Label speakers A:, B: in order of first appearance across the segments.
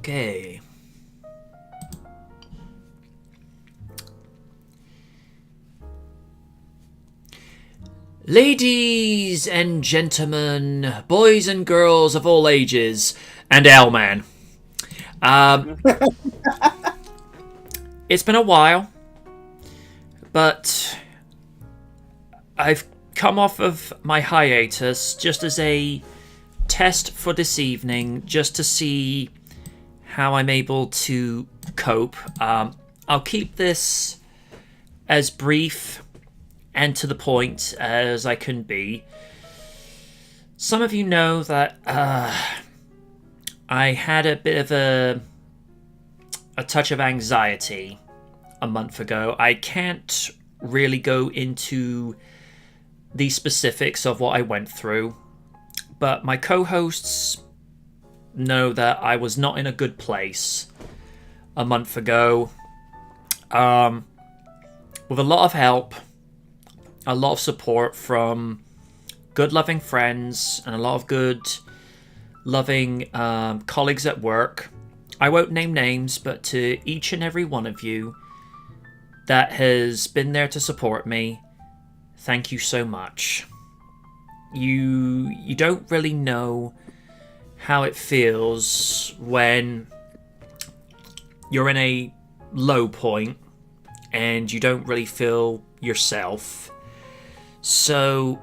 A: Okay. Ladies and gentlemen, boys and girls of all ages, and L-Man. It's been a while, but I've come off of my hiatus just as a test for this evening, just to see how I'm able to cope. I'll keep this as brief and to the point as I can be. Some of you know that I had a bit of a touch of anxiety a month ago. I can't really go into the specifics of what I went through, but my co-hosts know that I was not in a good place a month ago. With a lot of help, a lot of support from good loving friends and a lot of good loving colleagues at work. I won't name names, but to each and every one of you that has been there to support me, thank you so much. You don't really know how it feels when you're in a low point and you don't really feel yourself. So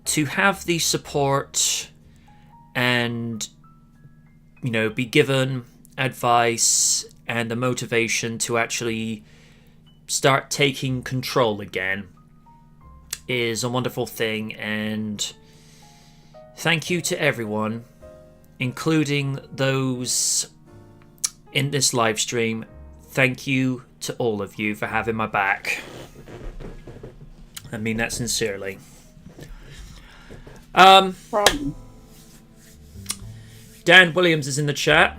A: to have the support and, be given advice and the motivation to actually start taking control again is a wonderful thing. And thank you to everyone, including those in this live stream. Thank you to all of you for having my back. I mean that sincerely. Dan Williams is in the chat.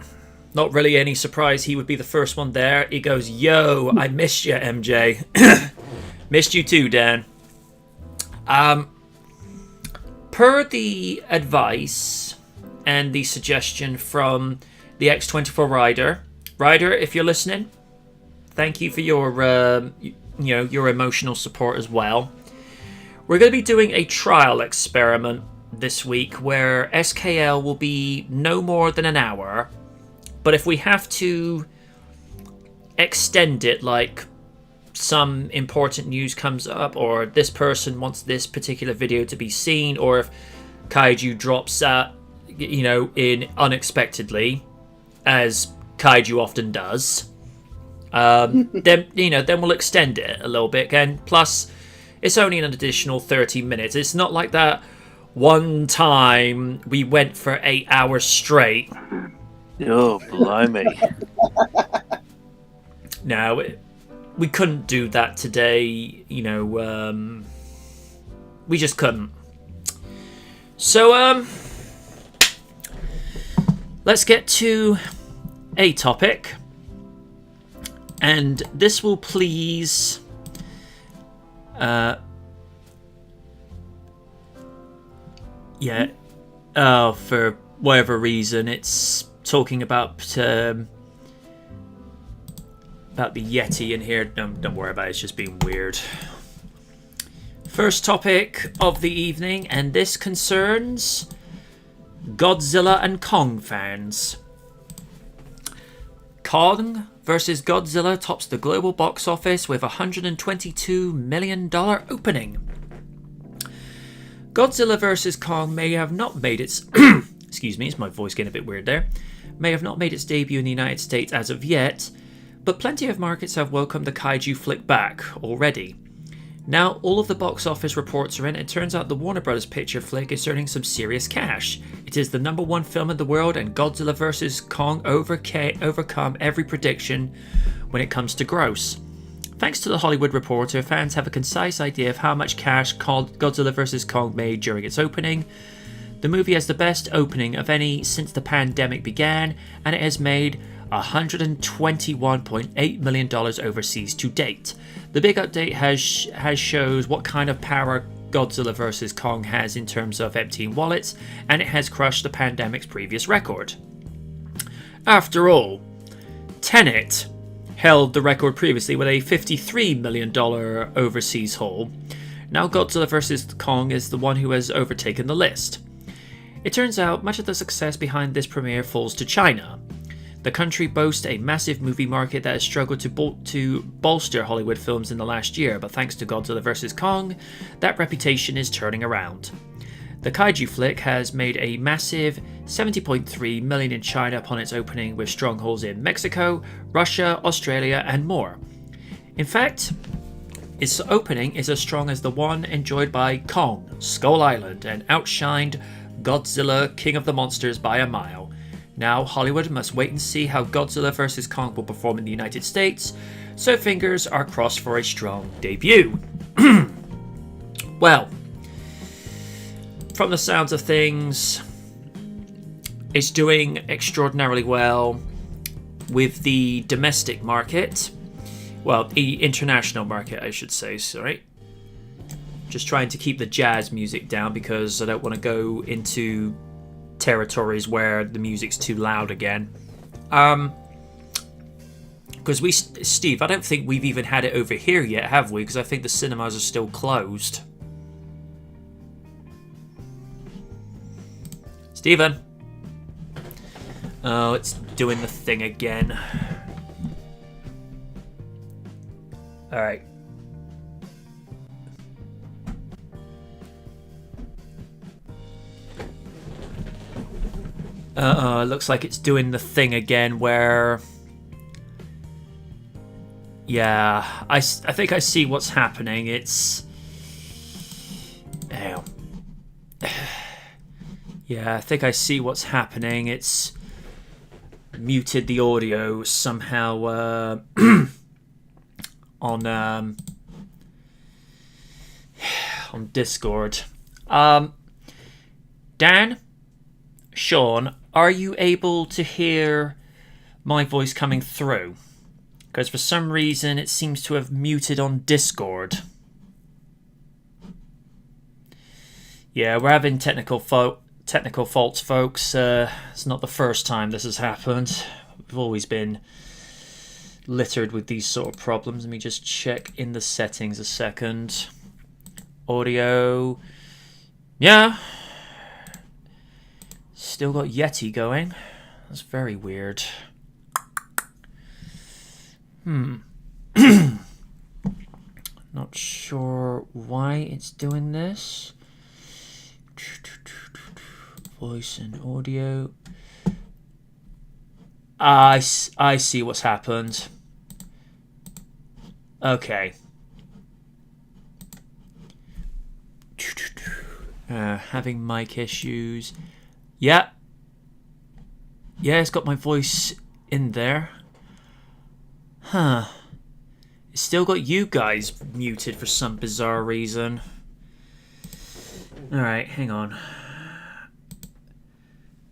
A: Not really any surprise he would be the first one there. He goes, "Yo, I missed you, MJ." Missed you too, Dan. Per the advice and the suggestion from the X24 Ryder, if you're listening, thank you for your your emotional support as well. We're going to be doing a trial experiment this week where SKL will be no more than an hour, but if we have to extend it, like some important news comes up, or this person wants this particular video to be seen, or if Kaiju drops in unexpectedly, as Kaiju often does, then we'll extend it a little bit. And plus, it's only an additional 30 minutes. It's not like that one time we went for 8 hours straight.
B: Oh, blimey.
A: No, we couldn't do that today. We just couldn't. So, let's get to a topic. And this will please for whatever reason it's talking about the Yeti in here. Don't worry about it, it's just being weird. First topic of the evening, and this concerns Godzilla and Kong fans. Kong vs. Godzilla tops the global box office with a $122 million opening. Godzilla vs. Kong may have not made its... excuse me, is my voice getting a bit weird there? May have not made its debut in the United States as of yet, but plenty of markets have welcomed the kaiju flick back already. Now all of the box office reports are in, it turns out the Warner Bros. Picture flick is earning some serious cash. It is the #1 film in the world, and Godzilla vs. Kong overcome every prediction when it comes to gross. Thanks to The Hollywood Reporter, fans have a concise idea of how much cash Godzilla vs. Kong made during its opening. The movie has the best opening of any since the pandemic began, and it has made $121.8 million overseas to date. The big update has shows what kind of power Godzilla vs. Kong has in terms of emptying wallets, and it has crushed the pandemic's previous record. After all, Tenet held the record previously with a $53 million overseas haul. Now Godzilla vs. Kong is the one who has overtaken the list. It turns out much of the success behind this premiere falls to China. The country boasts a massive movie market that has struggled to bolster Hollywood films in the last year, but thanks to Godzilla vs. Kong, that reputation is turning around. The kaiju flick has made a massive $70.3 million in China upon its opening, with strongholds in Mexico, Russia, Australia, and more. In fact, its opening is as strong as the one enjoyed by Kong, Skull Island, and outshined Godzilla, King of the Monsters by a mile. Now, Hollywood must wait and see how Godzilla vs. Kong will perform in the United States, so fingers are crossed for a strong debut. Well, from the sounds of things, it's doing extraordinarily well with the domestic market. Well, the international market, I should say, sorry. Just trying to keep the jazz music down because I don't want to go into territories where the music's too loud again. Because Steve, I don't think we've even had it over here yet, have we? Because I think the cinemas are still closed. Steven. Oh, it's doing the thing again. Alright. It looks like it's doing the thing again where... Yeah, I think I see what's happening. It's... Ew. Yeah, I think I see what's happening. It's muted the audio somehow on Discord. Dan, Sean, are you able to hear my voice coming through? Because for some reason it seems to have muted on Discord. Yeah, we're having technical faults, folks. It's not the first time this has happened. We've always been littered with these sort of problems. Let me just check in the settings a second. Audio. Yeah. Still got Yeti going. That's very weird. Not sure why it's doing this. Voice and audio. I see what's happened. Okay. Having mic issues. Yeah. Yeah, it's got my voice in there. Huh. It's still got you guys muted for some bizarre reason. Alright, hang on.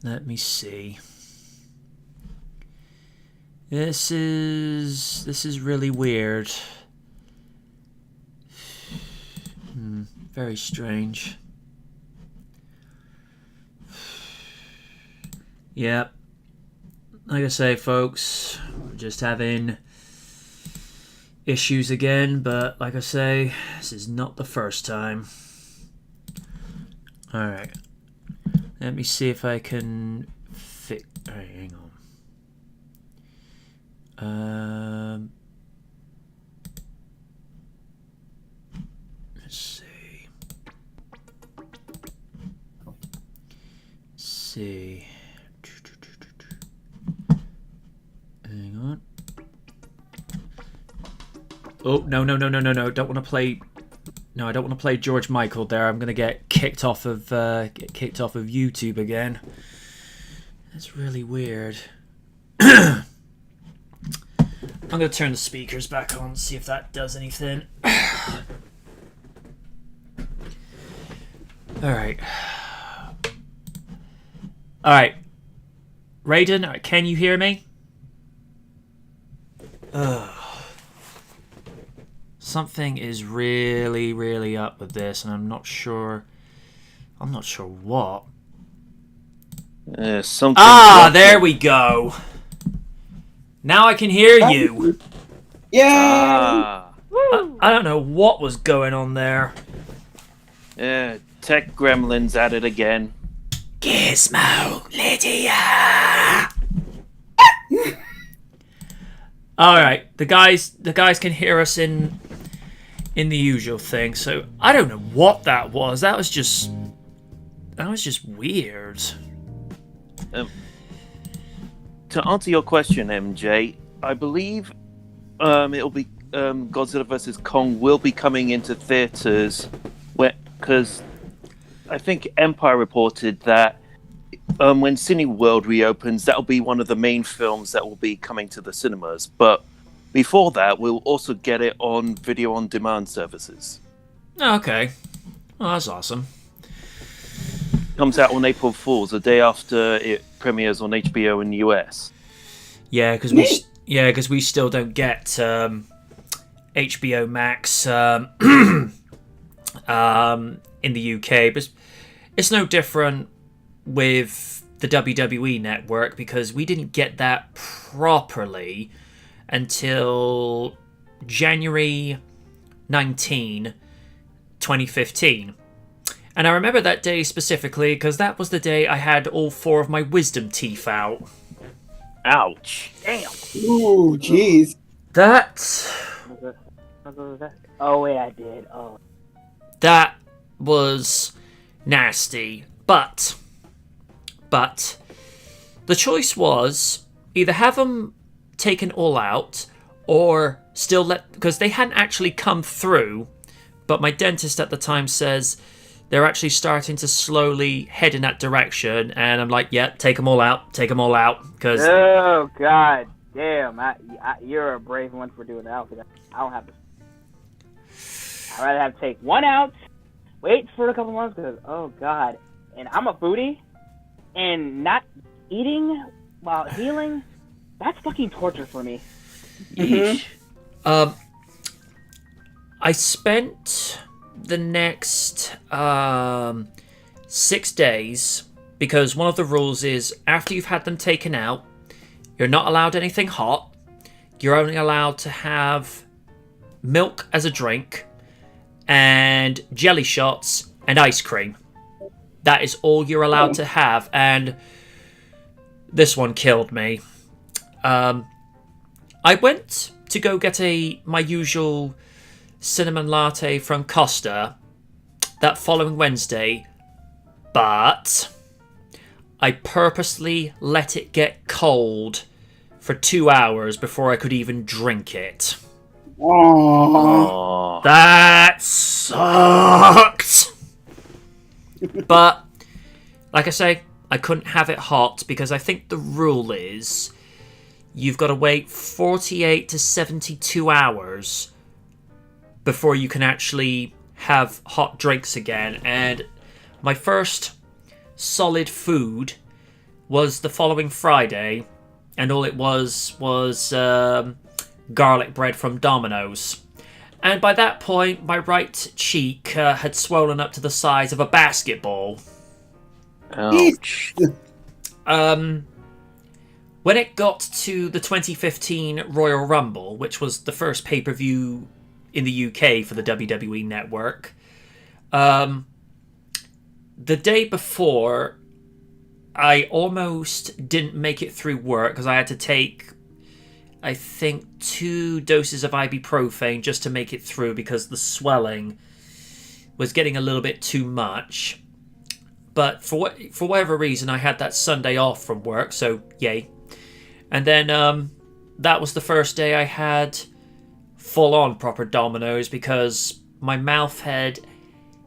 A: Let me see. This is really weird. Very strange. Yep. Like I say, folks, we're just having issues again, but like I say, this is not the first time. Alright. Let me see if I can fix... Alright, hang on. Let's see. Hang on. Oh, no. Don't want to play... No, I don't want to play George Michael there. I'm going to get kicked off of YouTube again. That's really weird. I'm going to turn the speakers back on, see if that does anything. Alright. Alright. Raiden, can you hear me? Something is really, really up with this, and I'm not sure what.
B: Something.
A: There we go. Now I can hear you.
C: Yeah.
A: I don't know what was going on there.
B: Tech gremlins at it again.
A: Gizmo, Lydia. All right, the guys can hear us in the usual thing. So I don't know what that was. That was just weird.
B: To answer your question, MJ, I believe it'll be Godzilla vs. Kong will be coming into theaters, because I think Empire reported that when Cineworld reopens, that'll be one of the main films that will be coming to the cinemas. But before that, we'll also get it on video on demand services.
A: Okay, well, that's awesome.
B: Comes out on April Fool's, the day after it premieres on HBO in the US.
A: Yeah, because we still don't get HBO Max in the UK, but it's no different with the WWE network because we didn't get that properly until January 19, 2015. And I remember that day specifically because that was the day I had all 4 of my wisdom teeth out.
B: Ouch.
D: Damn.
C: Ooh, jeez.
D: Oh, wait, I did. Oh.
A: That was nasty. But the choice was either have them taken all out or still because they hadn't actually come through, but my dentist at the time says they're actually starting to slowly head in that direction, and I'm like, yeah, take them all out, because...
D: Oh, God damn. You're a brave one for doing that. I don't have to... I'd rather have to take one out, wait for a couple months, because, oh, God. And I'm a foodie, and not eating while healing, that's fucking torture for me.
B: Yeesh.
A: I spent the next 6 days, because one of the rules is after you've had them taken out, you're not allowed anything hot. You're only allowed to have milk as a drink and jelly shots and ice cream. That is all you're allowed to have, and this one killed me. I went to go get my usual cinnamon latte from Costa that following Wednesday, but I purposely let it get cold for 2 hours before I could even drink it.
C: Aww.
A: That sucked! But, like I say, I couldn't have it hot because I think the rule is you've got to wait 48 to 72 hours before you can actually have hot drinks again. And my first solid food was the following Friday, and all it was garlic bread from Domino's. And by that point, my right cheek had swollen up to the size of a basketball.
B: Ouch.
A: When it got to the 2015 Royal Rumble, which was the first pay-per-view in the UK for the WWE Network, the day before, I almost didn't make it through work because I had to take, I think, 2 doses of ibuprofen just to make it through because the swelling was getting a little bit too much. But for whatever reason, I had that Sunday off from work, so yay. And then that was the first day I had full-on proper Domino's because my mouth had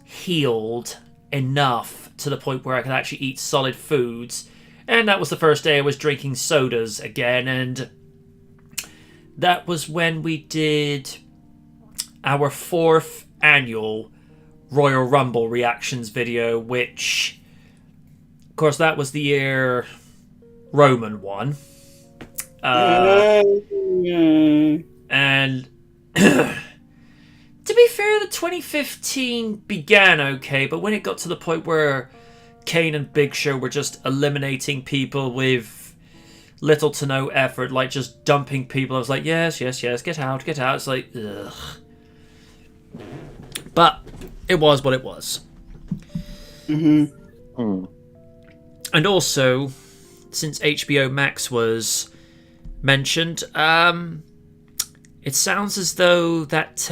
A: healed enough to the point where I could actually eat solid foods. And that was the first day I was drinking sodas again, and that was when we did our 4th annual Royal Rumble reactions video, which, of course, that was the year Roman won. And to be fair, the 2015 began okay, but when it got to the point where Kane and Big Show were just eliminating people with little to no effort, like just dumping people. I was like, yes, get out. It's like, ugh. But it was what it was.
C: Mm-hmm.
A: And also, since HBO Max was mentioned, it sounds as though that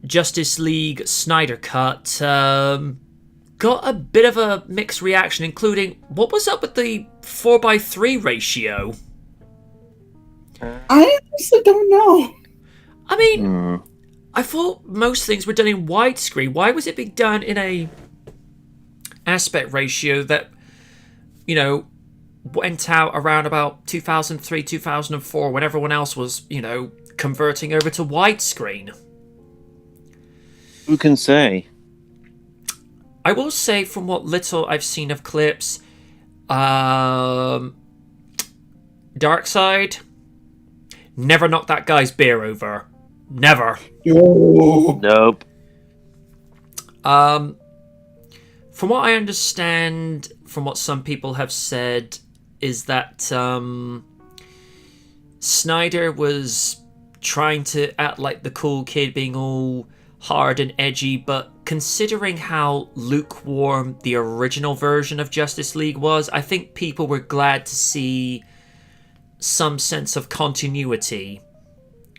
A: Justice League Snyder Cut got a bit of a mixed reaction, including what was up with the 4:3 ratio?
C: I honestly don't know.
A: I mean, I thought most things were done in widescreen. Why was it being done in a aspect ratio that, you know, went out around about 2003, 2004, when everyone else was, you know, converting over to widescreen?
B: Who can say?
A: I will say, from what little I've seen of clips, Darkseid never knocked that guy's beer over. Never.
C: Oh.
B: Nope.
A: From what I understand, from what some people have said, is that Snyder was trying to act like the cool kid, being all hard and edgy, but considering how lukewarm the original version of Justice League was, I think people were glad to see some sense of continuity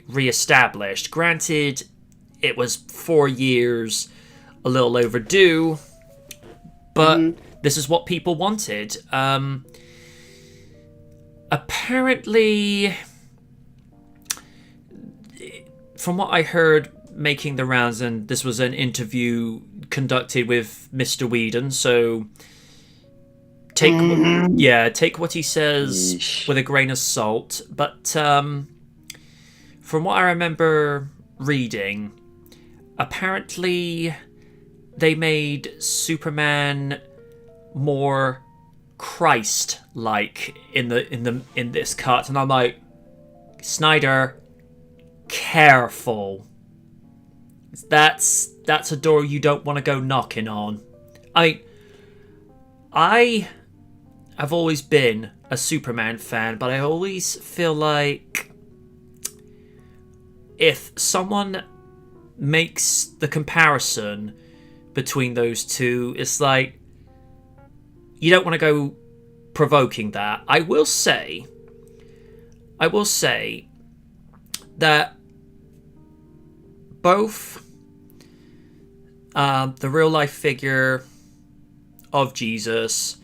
A: re-established. Granted, it was 4 years, a little overdue, but this is what people wanted. Apparently, from what I heard making the rounds, and this was an interview conducted with Mr. Whedon, so take what he says with a grain of salt. But from what I remember reading, apparently they made Superman more Christ-like in this cut, and I'm like, Snyder, careful. That's a door you don't want to go knocking on. I have always been a Superman fan, but I always feel like if someone makes the comparison between those two, it's like you don't want to go provoking that. I will say that both the real life figure of Jesus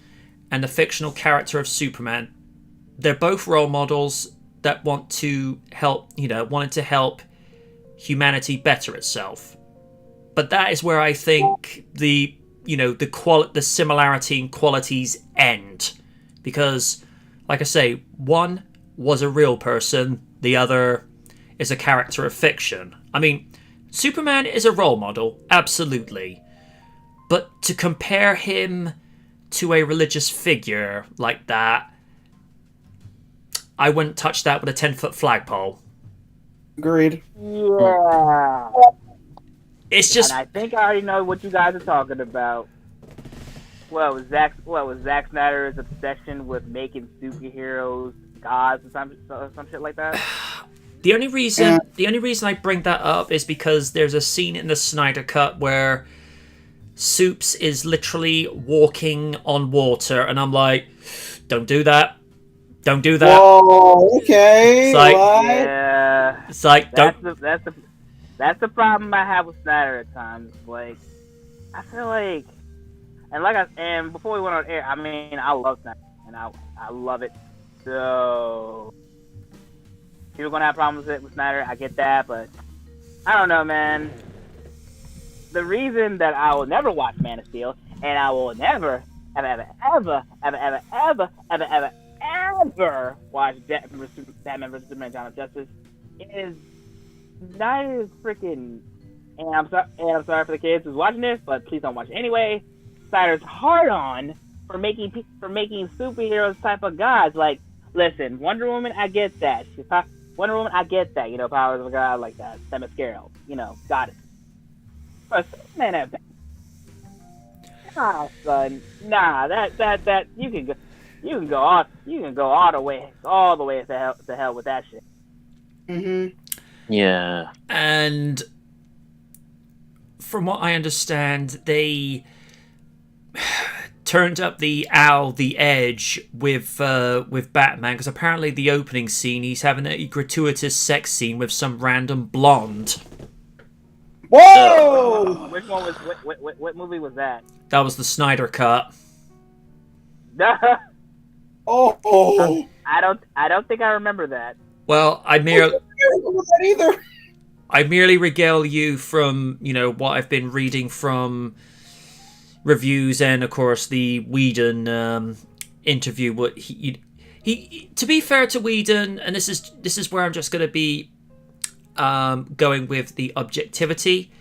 A: and the fictional character of Superman, they're both role models that wanted to help humanity better itself. But that is where I think the similarity in qualities end, because, like I say, one was a real person, the other is a character of fiction. I mean, Superman is a role model, absolutely. But to compare him to a religious figure like that, I wouldn't touch that with a 10-foot flagpole.
C: Agreed.
D: Yeah.
A: It's just...
D: And I think I already know what you guys are talking about. What was Zack Snyder's obsession with making superheroes gods or some shit like that?
A: The only reason I bring that up is because there's a scene in the Snyder Cut where Supes is literally walking on water, and I'm like, don't do that. Don't do that.
C: Whoa, okay.
A: It's like,
C: what?
D: Yeah.
A: It's like, don't.
D: That's the problem I have with Snyder at times. Like, I feel like, and before we went on air, I mean, I love Snyder, and I love it. So people are gonna have problems with Snyder. I get that, but I don't know, man. The reason that I will never watch Man of Steel, and I will never, ever watch Batman vs Superman: Dawn of Justice is Snyder's freaking. And I'm sorry for the kids who's watching this, but please don't watch it anyway. Snyder's hard on for making superheroes type of gods. Like, listen, Wonder Woman, I get that. Wonder Woman, I get that. You know, powers of a god like that. Themyscira, you know, got it. But Superman, nah, son, nah. That you can go. You can go on. You can go all the way to hell with that shit.
C: Mm-hmm.
B: Yeah.
A: And from what I understand, they turned up the edge with Batman, because apparently the opening scene, he's having a gratuitous sex scene with some random blonde.
C: Whoa!
D: Which one was what movie was that?
A: That was the Snyder cut.
C: Oh.
D: I don't think I remember that.
A: Well, I
C: I don't remember that either.
A: merely regale you from, what I've been reading from reviews and, of course, the Whedon interview. What he to be fair to Whedon, and this is where I'm just going to be going with the objectivity.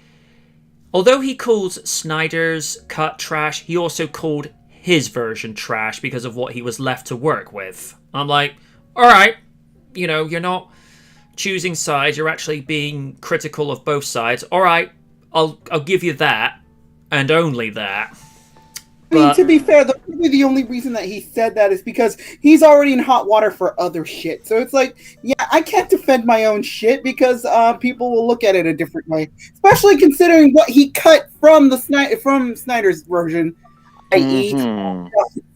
A: Although he calls Snyder's cut trash, he also called his version trash because of what he was left to work with. I'm like, all right, you're not choosing sides, you're actually being critical of both sides. All right, I'll give you that, and only that.
C: I mean, to be fair, the only reason that he said that is because he's already in hot water for other shit. So it's like, yeah, I can't defend my own shit because people will look at it a different way, especially considering what he cut from Snyder's version, i.e.,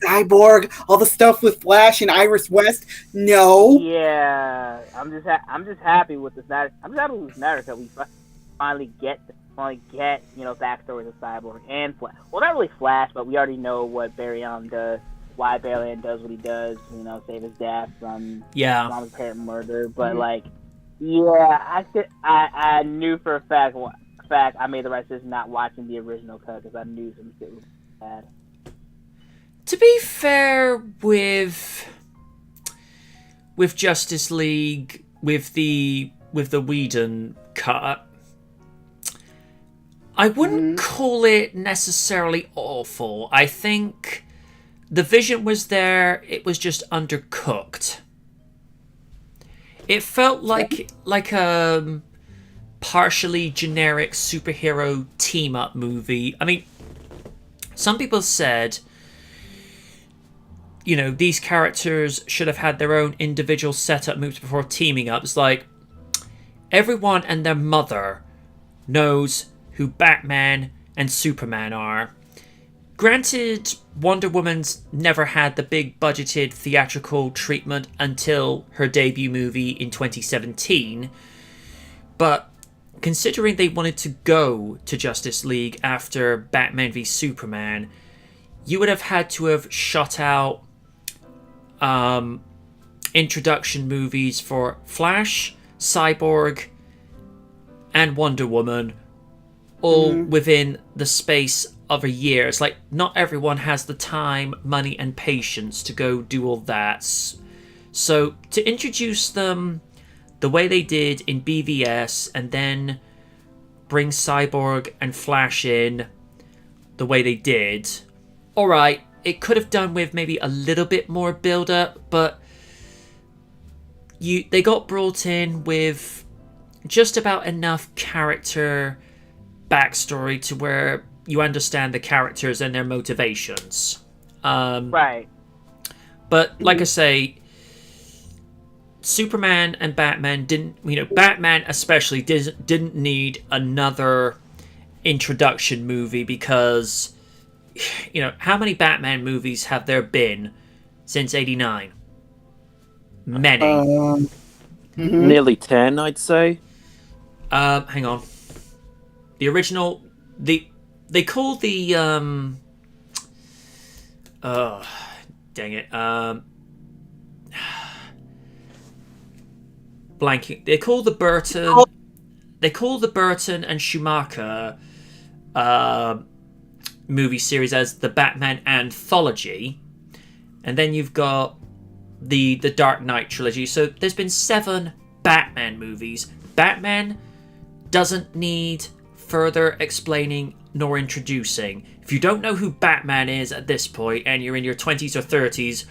C: Cyborg, all the stuff with Flash and Iris West. No.
D: Yeah, I'm just happy with the Snyder. I'm just happy with the Snyder cut. We finally get backstories of Cyborg and Flash. Well, not really Flash, but we already know what Barry Allen does, why Barry Allen does what he does. Save his dad from mom's apparent murder. But I knew for a fact I made the right decision not watching the original cut because I knew some shit was bad.
A: To be fair with Justice League, with the Whedon cut, I wouldn't call it necessarily awful. I think the vision was there, it was just undercooked. It felt like a partially generic superhero team-up movie. I mean, some people said, these characters should have had their own individual setup moves before teaming up. It's like, everyone and their mother knows who Batman and Superman are. Granted, Wonder Woman's never had the big budgeted theatrical treatment until her debut movie in 2017, but considering they wanted to go to Justice League after Batman v Superman, you would have had to have shot out introduction movies for Flash, Cyborg, and Wonder Woman, all within the space of a year. It's like, not everyone has the time, money, and patience to go do all that. So to introduce them the way they did in BVS, and then bring Cyborg and Flash in the way they did, alright, it could have done with maybe a little bit more build-up, but they got brought in with just about enough character backstory to where you understand the characters and their motivations.
D: Right.
A: But like I say, Superman and Batman Batman especially didn't need another introduction movie because, how many Batman movies have there been since '89? Many.
B: Nearly 10, I'd say.
A: Hang on. The original, they call the dang it, blanking. They call the Burton and Schumacher movie series as the Batman Anthology, and then you've got the Dark Knight trilogy. So there's been 7 Batman movies. Batman doesn't need further explaining nor introducing. If you don't know who Batman is at this point and you're in your 20s or 30s,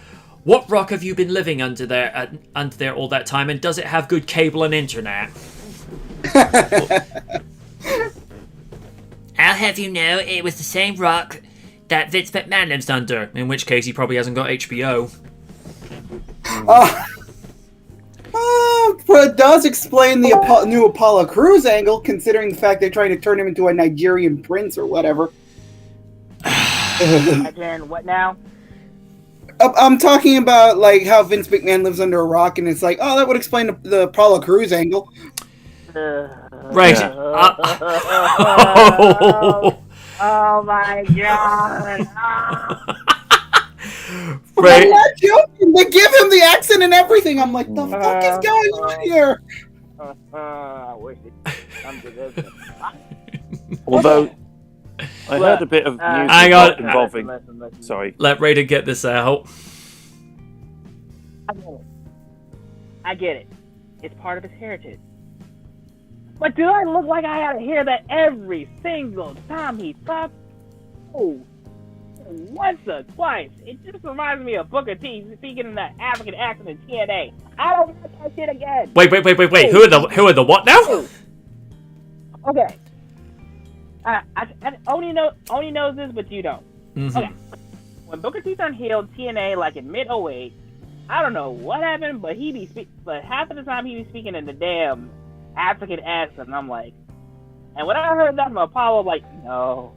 A: what rock have you been living under there all that time, and does it have good cable and internet? I'll have you know it was the same rock that Vince McMahon lives under, in which case he probably hasn't got HBO.
C: But it does explain the new Apollo Crews angle, considering the fact they're trying to turn him into a Nigerian prince or whatever.
D: Again, what now?
C: I'm talking about like how Vince McMahon lives under a rock, and it's like, oh, that would explain the Apollo Crews angle.
A: Right.
D: Oh my god!
A: Right.
C: I'm not joking. They give him the accent and everything. I'm like, the fuck is going on here?
D: I wish it come to this.
B: Although I heard a bit of news
A: Hang on.
B: involving.
D: Listen.
B: Sorry.
A: Let Raider get this out.
D: I get it. It's part of his heritage. But do I look like I gotta hear that every single time he talks? Oh, once or twice. It just reminds me of Booker T speaking in that African accent in TNA. I don't want that shit again.
A: Wait. Who are the what now?
D: Okay. I only knows this, but you don't.
A: Mm-hmm.
D: Okay. When Booker T turned heel TNA, like in mid 08, I don't know what happened, but but half of the time he be speaking in the damn African accent, and I'm like, and when I heard that from Apollo, I'm like, no,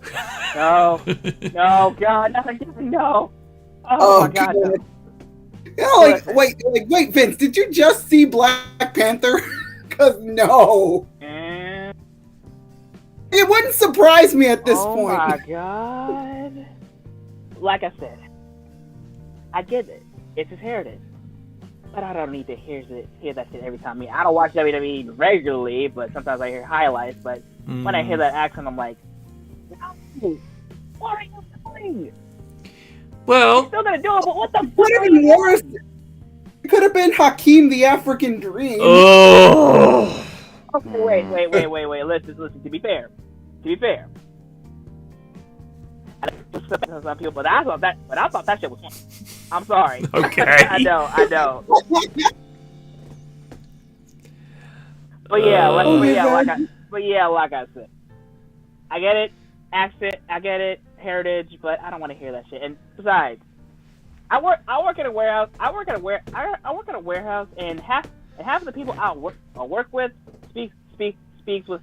D: God, no. Oh my God, no.
C: Yeah, wait, Vince, did you just see Black Panther? Because no. It wouldn't surprise me at this point.
D: Oh my God. Like I said, I get it. It's his heritage. But I don't need to hear that shit every time. I mean, I don't watch WWE regularly, but sometimes I hear highlights. But when I hear that accent, I'm like, no, what are you doing?
A: Well,
D: You're still gonna do it, but what the fuck?
C: Would have been worse. It could have been Hakeem the African Dream.
A: oh.
D: Okay, wait. Listen. To be fair. Some people, but I thought that shit was funny. I'm sorry.
A: Okay.
D: I know. But like I said, I get it, accent, I get it, heritage, but I don't want to hear that shit. And besides, I work in a warehouse. I work in a warehouse, and half of the people I work with speaks with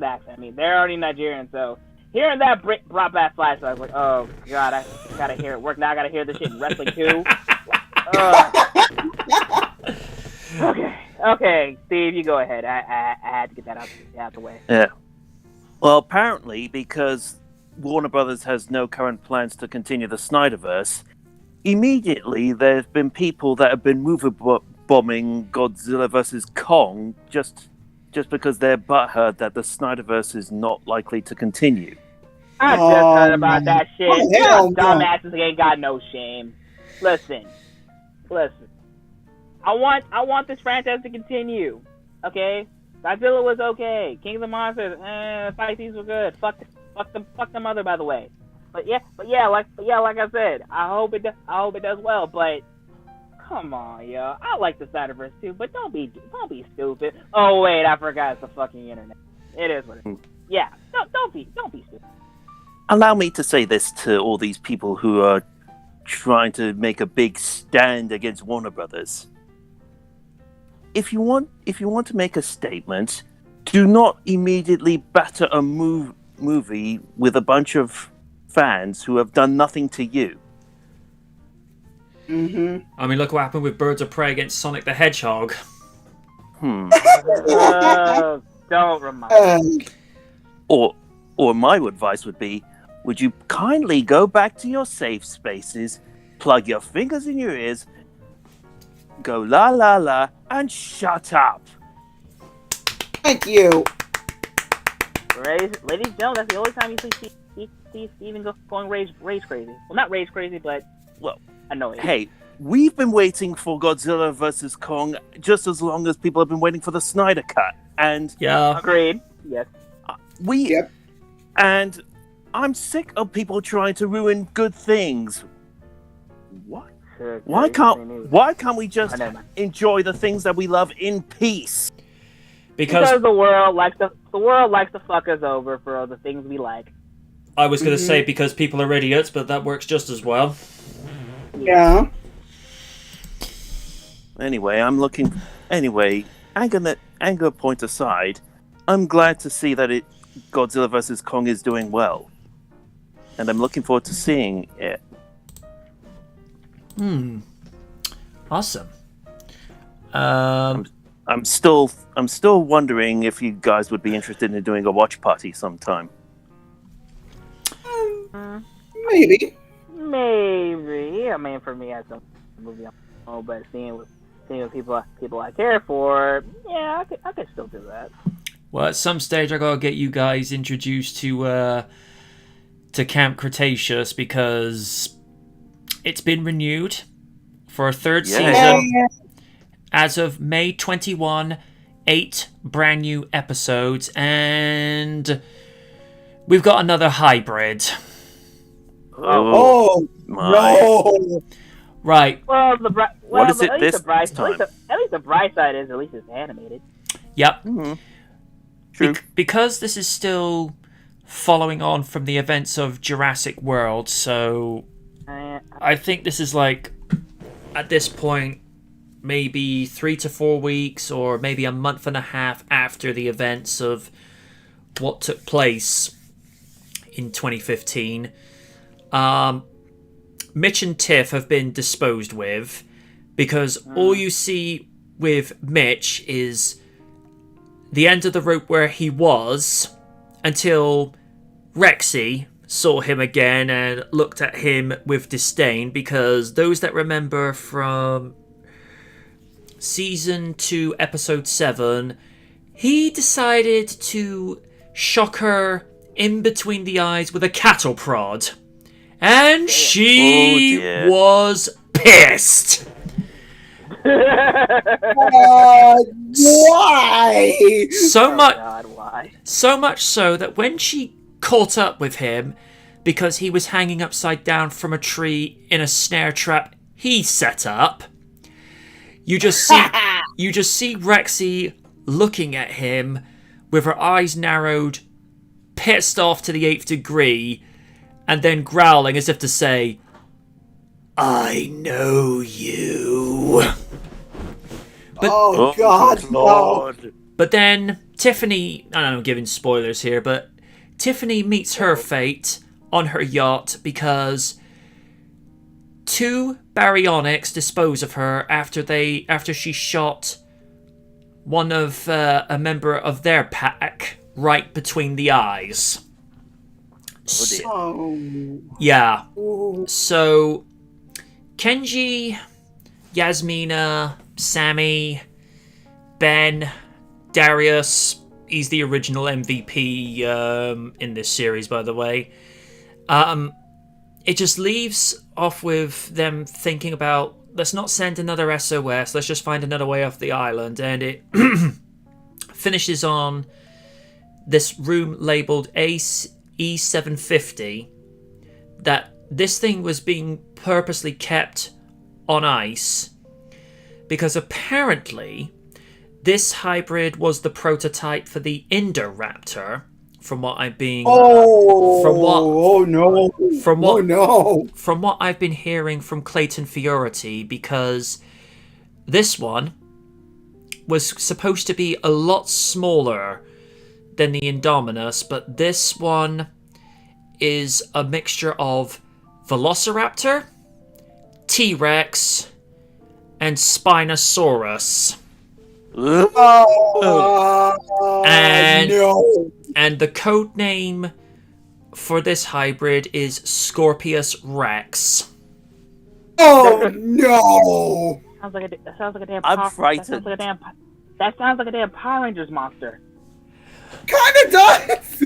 D: accent. I mean, they're already Nigerian, so hearing that brought back flashbacks. I was like, oh God, I gotta hear it work now. I gotta hear this shit in wrestling too. Okay, Steve, you go ahead. I had to get that out the way.
B: Yeah. Well, apparently, because Warner Brothers has no current plans to continue the Snyderverse, immediately there's been people that have been movie bombing Godzilla vs. Kong just because they're butthurt that the Snyderverse is not likely to continue.
D: I just heard about that shit.
C: Oh, hell no.
D: Dumbasses ain't got no shame. Listen. I want this franchise to continue. Okay? Godzilla was okay. King of the Monsters, fight scenes were good. Fuck the mother, by the way. But yeah, like I said, I hope it does well. But come on, yo, I like the Cyber-Verse too. But don't be stupid. Oh wait, I forgot it's the fucking internet. It is what it is. Yeah, don't be stupid.
B: Allow me to say this to all these people who are trying to make a big stand against Warner Brothers. If you want to make a statement, do not immediately batter a movie with a bunch of fans who have done nothing to you.
C: Mm-hmm.
A: I mean, look what happened with Birds of Prey against Sonic the Hedgehog.
D: Don't remind me.
B: Or my advice would be, would you kindly go back to your safe spaces, plug your fingers in your ears, go la la la, and shut up.
C: Thank you.
D: Ladies and gentlemen, that's the only time you see Steven going rage crazy. Well, not rage crazy, but annoying.
B: Hey, we've been waiting for Godzilla vs. Kong just as long as people have been waiting for the Snyder Cut, and
A: Yeah.
D: Agreed. Yes.
C: Yep.
B: And I'm sick of people trying to ruin good things. What? Why can't we just enjoy the things that we love in peace?
D: Because the world likes to fuck us over for the things we like.
A: I was going to say because people are idiots, but that works just as well.
C: Yeah.
B: Anyway, anger point aside, I'm glad to see that Godzilla vs. Kong is doing well. And I'm looking forward to seeing it.
A: Awesome.
B: I'm still wondering if you guys would be interested in doing a watch party sometime.
C: Maybe.
D: Maybe. I mean, for me, as a movie, but seeing with people I care for, yeah, I could still do that.
A: Well, at some stage, I gotta get you guys introduced to Camp Cretaceous because it's been renewed for a third season. As of May 21, 8 brand new episodes, and we've got another hybrid.
C: Oh no!
A: Right.
D: Well,
B: what is it
D: at
B: this
D: time? At least the bright side is at least it's animated.
A: Yep.
B: Mm-hmm. True.
A: Because this is still following on from the events of Jurassic World, so I think this is like, at this point, maybe 3 to 4 weeks or maybe a month and a half after the events of what took place in 2015. Mitch and Tiff have been disposed with because all you see with Mitch is the end of the rope where he was until Rexy saw him again and looked at him with disdain, because those that remember from Season 2, Episode 7, he decided to shock her in between the eyes with a cattle prod. And she was pissed.
C: Why?
A: So much.
D: God, why?
A: So much so that when she caught up with him, because he was hanging upside down from a tree in a snare trap he set up, you just see Rexy looking at him with her eyes narrowed, pissed off to the 8th degree, and then growling as if to say, "I know you." But,
C: oh God,
B: Lord.
C: no.
A: But then Tiffany, I don't know, I'm giving spoilers here, but Tiffany meets her fate on her yacht because 2 baryonyx dispose of her after she shot one of a member of their pack right between the eyes. Yeah. So Kenji, Yasmina, Sammy, Ben, Darius, he's the original MVP in this series, by the way. It just leaves off with them thinking about, let's not send another SOS, let's just find another way off the island. And it finishes on this room labeled E750, that this thing was being purposely kept on ice because apparently this hybrid was the prototype for the Indoraptor, from what I've been from what I've been hearing from Clayton Fiority, because this one was supposed to be a lot smaller than the Indominus, but this one is a mixture of Velociraptor, T-Rex, and Spinosaurus. And the code name for this hybrid is Scorpius Rex.
C: Oh no!
D: That sounds like a damn.
B: I'm frightened.
D: That sounds like a damn Power Rangers monster.
C: Kinda does.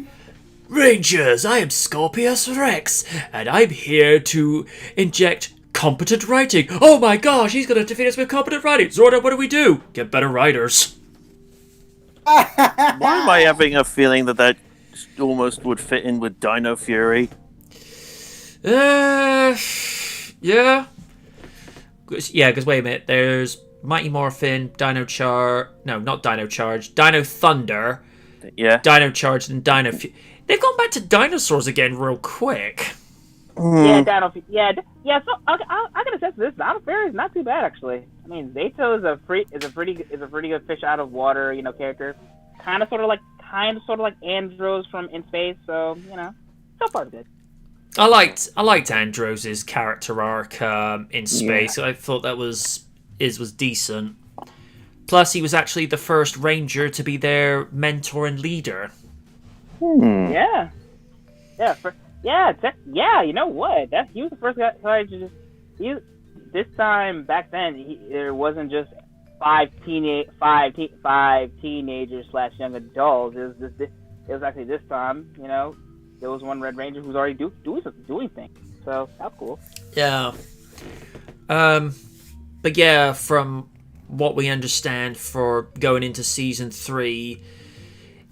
A: Rangers, I am Scorpius Rex, and I'm here to inject competent writing. Oh my gosh, he's gonna defeat us with competent writing. Zorda, what do we do? Get better writers.
B: Why am I having a feeling that almost would fit in with Dino Fury?
A: Yeah. Yeah, because wait a minute, there's Mighty Morphin, Dino Thunder,
B: Yeah.
A: Dino Charge, and Dino They've gone back to dinosaurs again real quick.
D: Yeah, Dino. Yeah. So I can attest to this. Dino Fairy is not too bad actually. I mean, Zato is a pretty good fish out of water, character. Kind of sort of like Andros from In Space. So so far good.
A: I liked Andros's character arc in Space. I thought that was decent. Plus, he was actually the first Ranger to be their mentor and leader.
D: Yeah. You know what? He was the first guy to just. This time back then, there wasn't just five teenagers / young adults. It was actually this time. There was one Red Ranger who's already doing things. So that's cool.
A: Yeah. But yeah, from what we understand for going into season 3,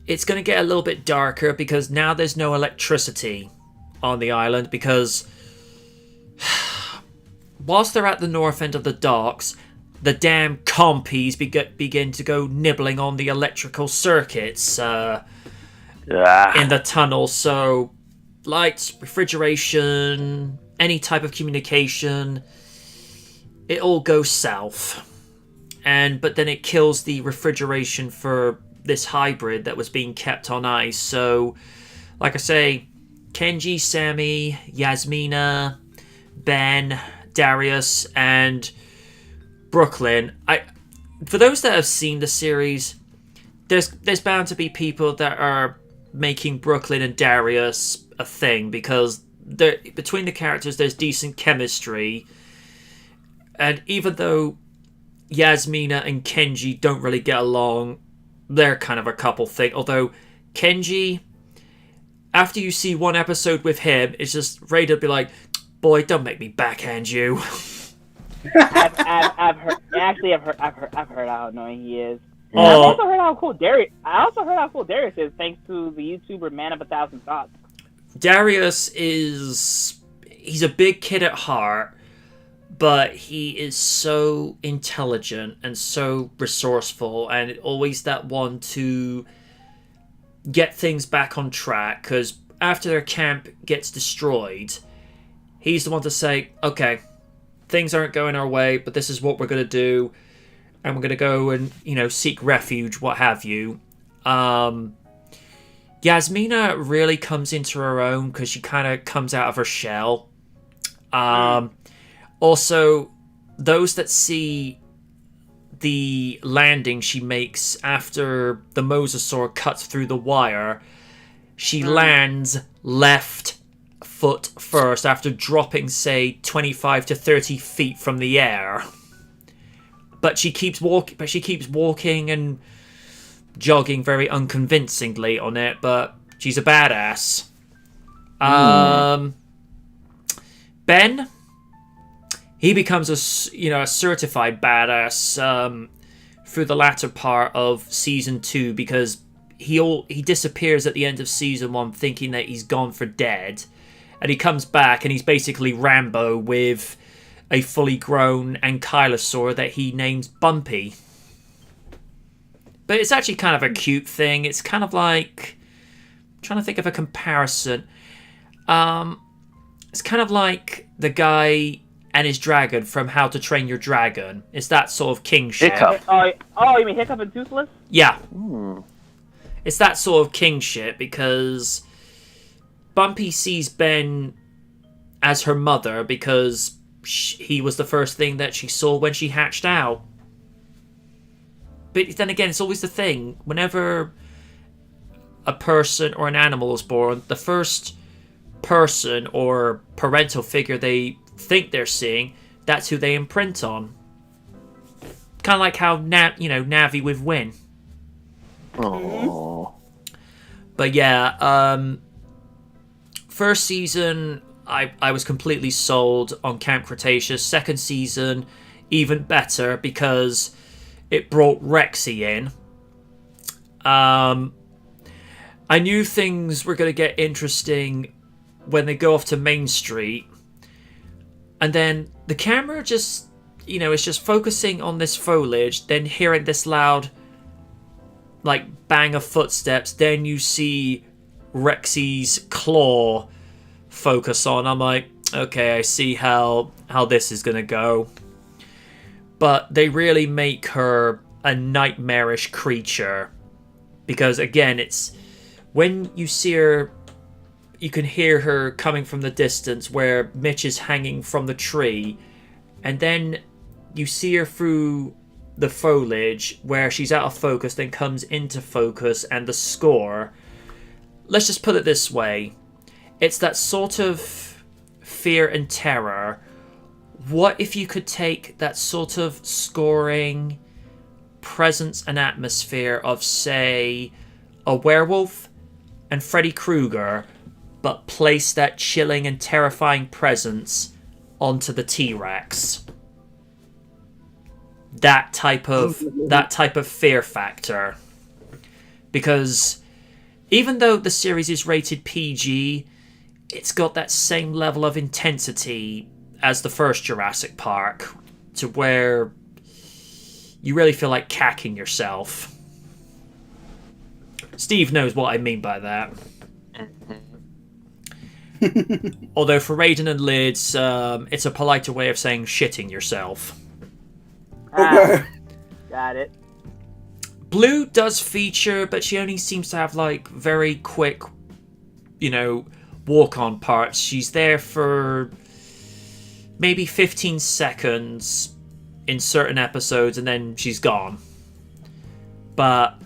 A: it's going to get a little bit darker because now there's no electricity on the island because whilst they're at the north end of the docks, the damn compies begin to go nibbling on the electrical circuits in the tunnel. So lights, refrigeration, any type of communication, it all goes south. But then it kills the refrigeration for this hybrid that was being kept on ice. So, like I say, Kenji, Sammy, Yasmina, Ben, Darius, and Brooklyn. For those that have seen the series, there's bound to be people that are making Brooklyn and Darius a thing because between the characters there's decent chemistry, and even though Yasmina and Kenji don't really get along, they're kind of a couple thing. Although Kenji, after you see one episode with him, it's just ready to be like, boy, don't make me backhand you.
D: I've heard how annoying he is. I've also heard how cool Darius is, thanks to the YouTuber Man of 1,000 Thoughts.
A: Darius he's a big kid at heart, but he is so intelligent and so resourceful, and always that one to get things back on track, because after their camp gets destroyed, he's the one to say, okay, things aren't going our way, but this is what we're going to do, and we're going to go and, seek refuge, what have you. Yasmina really comes into her own because she kind of comes out of her shell. Also, those that see the landing she makes after the mosasaur cuts through the wire, she lands left foot first after dropping, say, 25 to 30 feet from the air. But she keeps walking and jogging very unconvincingly on it, but she's a badass. Ben, he becomes a certified badass through the latter part of season 2 because he disappears at the end of season 1 thinking that he's gone for dead, and he comes back and he's basically Rambo with a fully grown ankylosaur that he names Bumpy. But it's actually kind of a cute thing. It's kind of like, I'm trying to think of a comparison. It's kind of like the guy and his dragon from How to Train Your Dragon. It's that sort of kingship.
B: Hiccup.
D: Oh, you mean Hiccup and Toothless?
A: Yeah. It's that sort of kingship because Bumpy sees Ben as her mother because he was the first thing that she saw when she hatched out. But then again, it's always the thing. Whenever a person or an animal is born, the first person or parental figure they think they're seeing, that's who they imprint on. Kind of like how Navi with Win.
B: Oh.
A: But yeah, first season I was completely sold on Camp Cretaceous. Second season, even better because it brought Rexy in. I knew things were going to get interesting when they go off to Main Street. And then the camera just, is just focusing on this foliage, then hearing this loud, bang of footsteps. Then you see Rexy's claw focus on. I'm like, okay, I see how this is gonna go. But they really make her a nightmarish creature. Because again, it's when you see her, you can hear her coming from the distance where Mitch is hanging from the tree. And then you see her through the foliage where she's out of focus, then comes into focus, and the score. Let's just put it this way. It's that sort of fear and terror. What if you could take that sort of scoring, presence and atmosphere of, say, a werewolf and Freddy Krueger, but place that chilling and terrifying presence onto the T-Rex? That type of fear factor. Because even though the series is rated PG, it's got that same level of intensity as the first Jurassic Park, to where you really feel like cacking yourself. Steve knows what I mean by that. Although for Raiden and Lids, it's a politer way of saying shitting yourself.
C: Okay.
D: Got it.
A: Blue does feature, but she only seems to have like very quick, walk-on parts. She's there for maybe 15 seconds in certain episodes, and then she's gone. But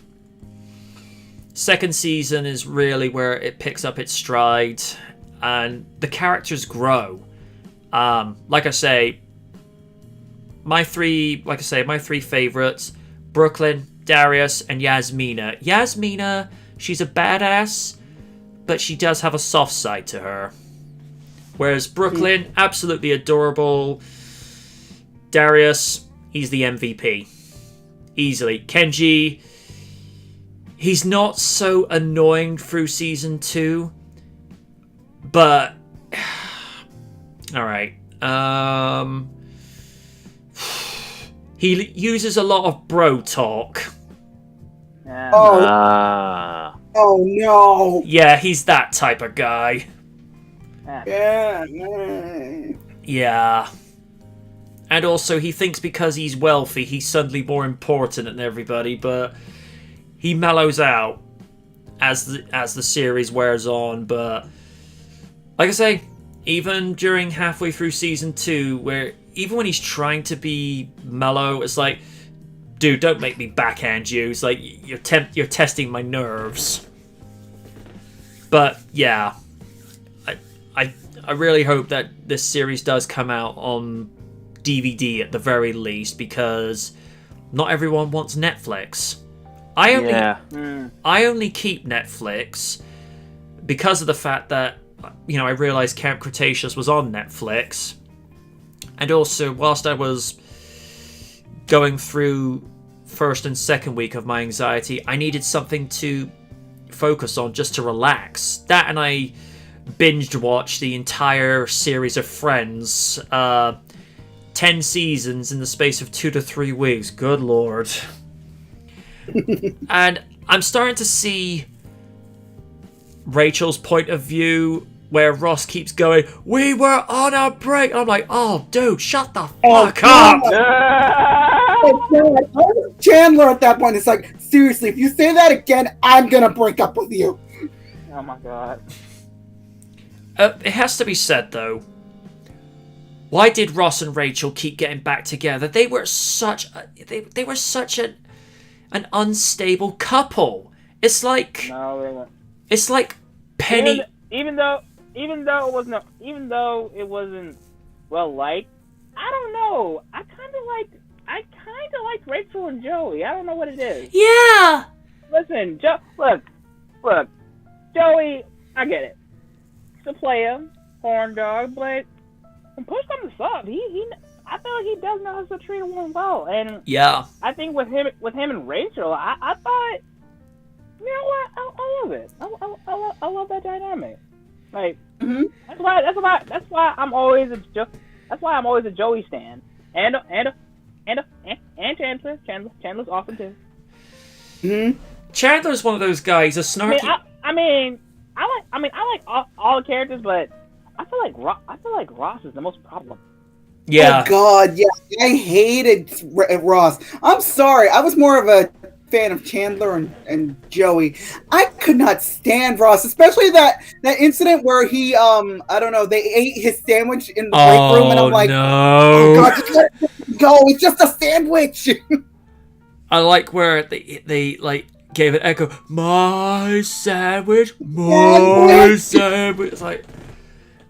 A: second season is really where it picks up its stride, and the characters grow. Like I say, my three favorites: Brooklyn, Darius, and Yasmina. Yasmina, she's a badass, but she does have a soft side to her. Whereas Brooklyn, absolutely adorable. Darius, he's the MVP. Easily. Kenji, he's not so annoying through season 2. But alright. He uses a lot of bro talk.
D: Yeah.
C: Oh no.
A: Yeah, he's that type of guy.
C: Yeah.
A: Yeah. And also, he thinks because he's wealthy, he's suddenly more important than everybody, but he mellows out as the series wears on. But like I say, even during halfway through season 2, where even when he's trying to be mellow, it's like, dude, don't make me backhand you. It's like, you're testing my nerves. But yeah, I really hope that this series does come out on DVD at the very least, because not everyone wants Netflix. I only keep Netflix because of the fact that, I realized Camp Cretaceous was on Netflix. And also, whilst I was going through first and second week of my anxiety, I needed something to focus on just to relax. That, and I binged watched the entire series of Friends, 10 seasons in the space of 2 to 3 weeks. Good lord. And I'm starting to see Rachel's point of view, where Ross keeps going, "We were on a break." I'm like, oh, dude, shut the fuck up.
C: Chandler at that point is like, seriously, if you say that again, I'm gonna break up with you.
D: Oh my god.
A: It has to be said, though, why did Ross and Rachel keep getting back together? They were such an unstable couple. It's like,
D: No, they weren't.
A: It's like Penny.
D: Even though it wasn't well liked, I don't know. I kind of like Rachel and Joey. I don't know what it is.
A: Yeah.
D: Listen, look, Joey, I get it. He's a player, horn dog, but when push comes to shove, I feel like he does know how to treat a woman well. And
A: yeah,
D: I think with him and Rachel, I thought, you know what? I love it. I love that dynamic. Like, that's why I'm always a Joey stan. And Chandler's awesome too.
A: Chandler's one of those guys, a snarky.
D: I like all the characters, but like Ross is the most problem.
A: Yeah.
C: Oh God, yeah, I hated Ross. I'm sorry, I was more of a fan of Chandler and Joey. I could not stand Ross, especially that incident where he I don't know, they ate his sandwich in the break room, and I'm like,
A: no.
C: oh God, just let it go. It's just a sandwich.
A: I like where they like gave an echo. My sandwich, my sandwich. It's like,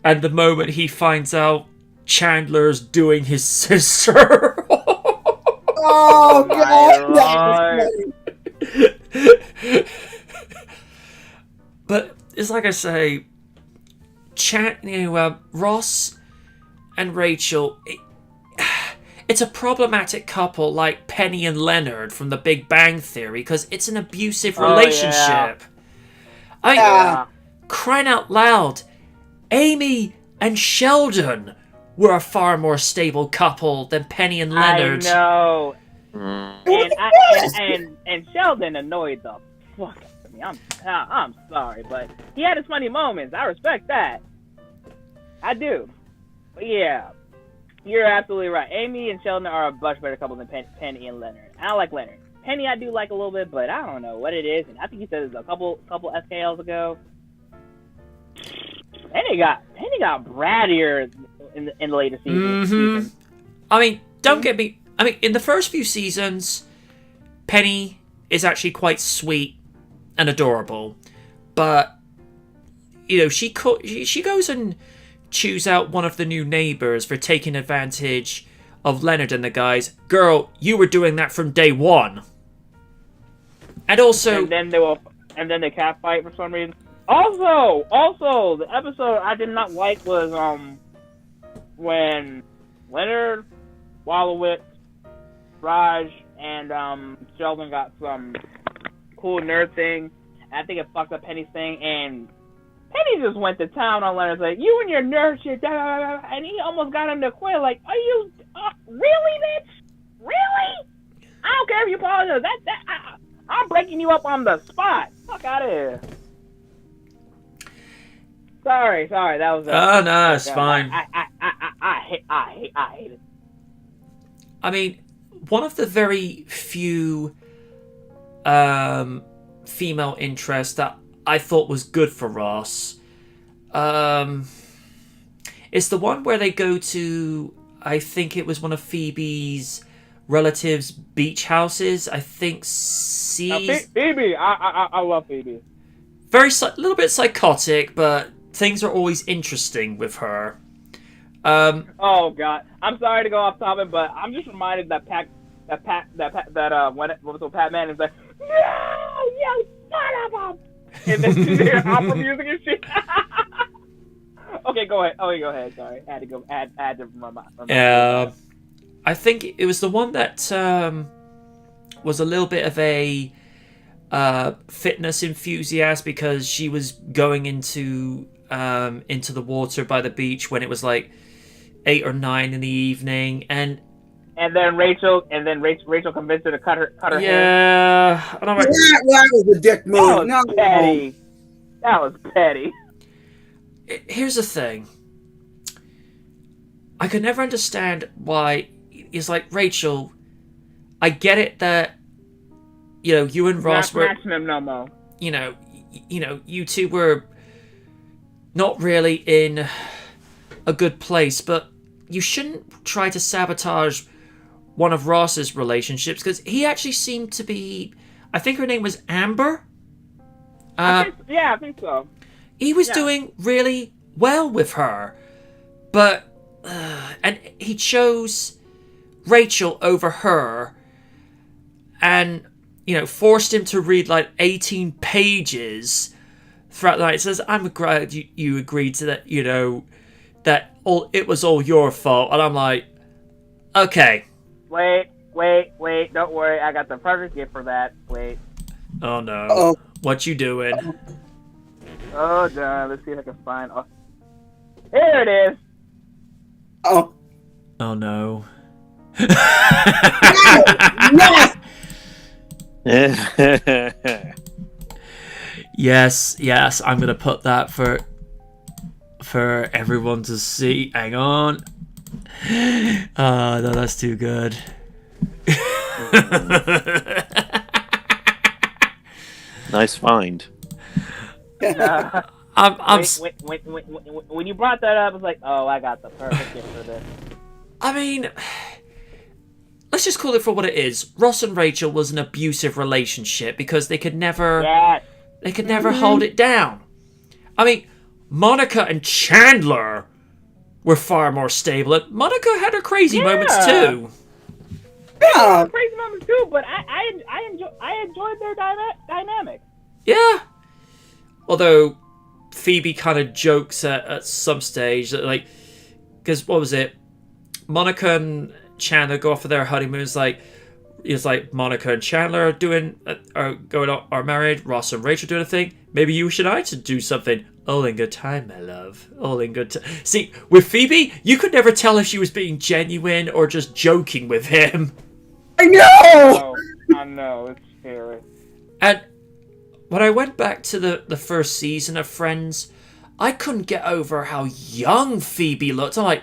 A: and the moment he finds out Chandler's doing his sister.
C: Oh God.
A: But it's like I say, Ross and Rachel, it's a problematic couple like Penny and Leonard from The Big Bang Theory, because it's an abusive relationship. Crying out loud, Amy and Sheldon were a far more stable couple than Penny and Leonard.
D: I know. And Sheldon annoyed the fuck out of me. I'm sorry, but he had his funny moments. I respect that. I do. But yeah, you're absolutely right. Amy and Sheldon are a much better couple than Penny and Leonard. I like Leonard. Penny I do like a little bit, but I don't know what it is. And I think he said it a couple SKLs ago. Penny got brattier in the later seasons.
A: I mean, don't get me. I mean, in the first few seasons, Penny is actually quite sweet and adorable, but you know, she goes and chews out one of the new neighbors for taking advantage of Leonard and the guys. Girl, you were doing that from day one. And also,
D: and then they cat fight for some reason. Also, the episode I did not like was when Leonard, Wallowitz, Raj, and Sheldon got some cool nerd thing. I think it fucked up Penny's thing, and Penny just went to town on Leonard, like, you and your nerd shit, and he almost got him to quit. Like, are you really, bitch? Really? I don't care if you apologize. I'm breaking you up on the spot. Fuck out of here. Sorry. That was.
A: Oh no, it's fine.
D: I hate it.
A: I mean, one of the very few female interests that I thought was good for Ross is the one where they go to, I think it was one of Phoebe's relatives' beach houses. I think
D: Phoebe. I love Phoebe.
A: Very little bit psychotic, but things are always interesting with her.
D: Oh God, I'm sorry to go off topic, but I'm just reminded that Pat Man is like, no, you son of a. And then the opera music and shit. Okay, go ahead. Oh, go ahead. Sorry, I had to go add to my
A: I think it was the one that was a little bit of a fitness enthusiast, because she was going into the water by the beach when it was like 8 or 9 in the evening, and
D: then Rachel convinced her to cut her hair.
A: Yeah, and I'm like,
C: that was a dick move.
D: That was petty.
A: Here's the thing. I could never understand why it's like, Rachel, I get it that, you know, you and Ross were
D: maximum no more.
A: You know, you two were not really in a good place, but you shouldn't try to sabotage one of Ross's relationships, because he actually seemed to be, I think her name was Amber.
D: I think so.
A: He was doing really well with her, but and he chose Rachel over her, and you know, forced him to read like 18 pages throughout the night. It says, "I'm glad you agreed to that. You know, that it was all your fault." And I'm like, okay.
D: Wait! Don't worry, I got the perfect gift for that. Wait.
A: Oh no!
C: Uh-oh.
A: What you doing?
D: Oh no! Let's see if I can find. Oh. Here it is.
C: Oh.
A: Oh no!
C: Yes.
A: Yes. I'm gonna put that for everyone to see. Hang on. No, that's too good.
B: Nice find.
D: When you brought that up, I was like, oh, I got the perfect gift for this.
A: I mean, let's just call it for what it is. Ross and Rachel was an abusive relationship because they could never hold it down. I mean, Monica and Chandler were far more stable. And Monica had her crazy moments too.
C: Yeah.
D: Crazy moments too, but I enjoyed their dynamic.
A: Yeah. Although Phoebe kind of jokes at some stage that, like, because what was it? Monica and Chandler go off for their honeymoon. It's like Monica and Chandler are married. Ross and Rachel doing a thing. Maybe you should I to do something. All in good time, my love. All in good time. See, with Phoebe, you could never tell if she was being genuine or just joking with him.
C: I know.
D: I know, it's scary.
A: And when I went back to the first season of Friends, I couldn't get over how young Phoebe looked. I'm like,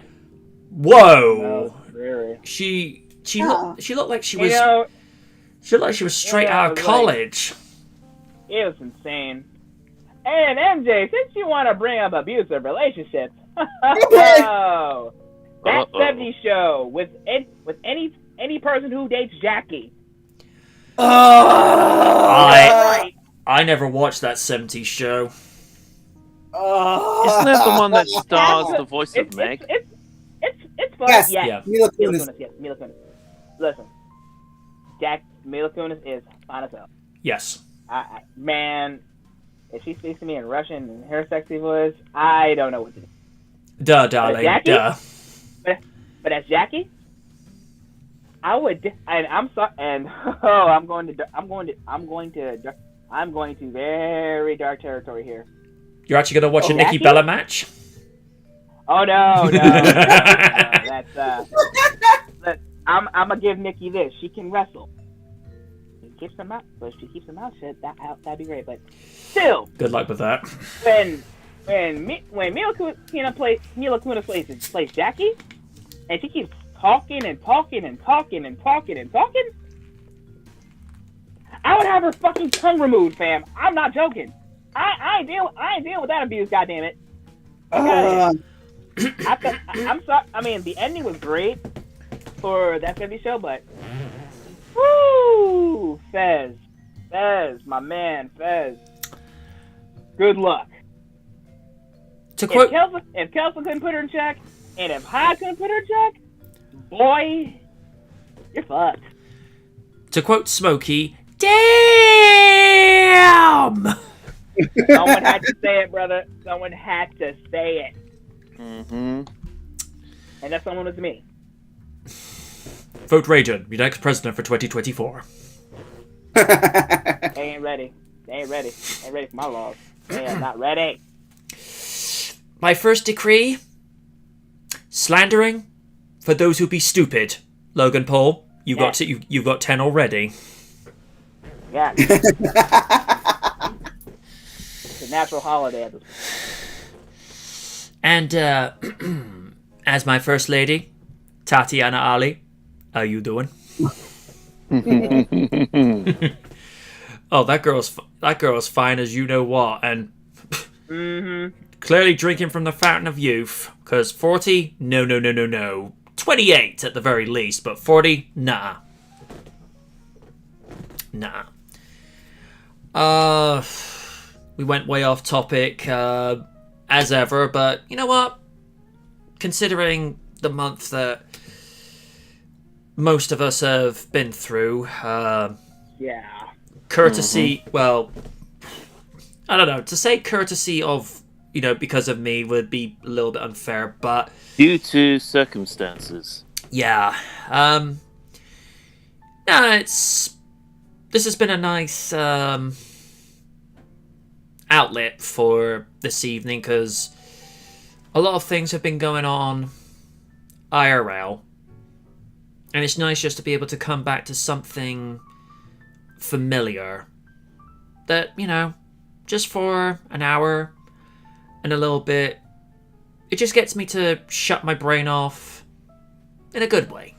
A: whoa.
D: No,
A: She looked like she was. She looked like she was straight out of
D: like,
A: college.
D: it was insane. And MJ, since you want to bring up abusive relationships, that 70s show with any person who dates Jackie.
A: I never watched that 70s show.
B: Isn't that the one that stars the voice of Meg?
D: It's fun.
C: Yes.
A: Yeah.
C: Mila Kunis.
D: Mila Kunis. Listen, Mila Kunis is fine as hell.
A: Yes.
D: Man, if she speaks to me in Russian and her sexy voice, I don't know what to do.
A: Duh, darling. Duh.
D: But as Jackie, I would, and I'm sorry, and I'm going to very dark territory here.
A: You're actually gonna watch a Nikki
D: Jackie?
A: Bella match?
D: Oh no. I'm gonna give Nikki this. She can wrestle. She keeps her mouth, but if she keeps her mouth shut, that'd be great. But still,
A: Good luck with that.
D: when Mila Kunis plays Jackie, and she keeps talking, I would have her fucking tongue removed, fam. I'm not joking. I ain't dealing with that abuse, goddammit. I'm sorry. I mean, the ending was great for that 70 show, but woo, Fez, my man, Fez. Good luck.
A: To quote,
D: If Kelso couldn't put her in check, and if Hyde couldn't put her in check, boy, you're fucked.
A: To quote Smokey, damn!
D: Someone had to say it, brother. Someone had to say it.
B: Mm-hmm.
D: And that someone was me.
A: Vote Raiden, your next president for 2024.
D: They ain't ready. They ain't ready for my laws. They are not ready.
A: My first decree: slandering for those who be stupid. Logan Paul, you've got 10 already.
D: Yeah. It's a natural holiday at this point.
A: And as my first lady, Tatiana Ali, how you doing? Oh, that girl's fine as you know what, and clearly drinking from the fountain of youth. Because 40, no. 28 at the very least, but 40, nah. We went way off topic, as ever, but you know what? Considering the month that most of us have been through, courtesy, well, I don't know, to say courtesy of, because of me would be a little bit unfair, but
B: due to circumstances.
A: Yeah. This has been a nice outlet for this evening because a lot of things have been going on IRL, and it's nice just to be able to come back to something familiar that, just for an hour and a little bit, it just gets me to shut my brain off in a good way.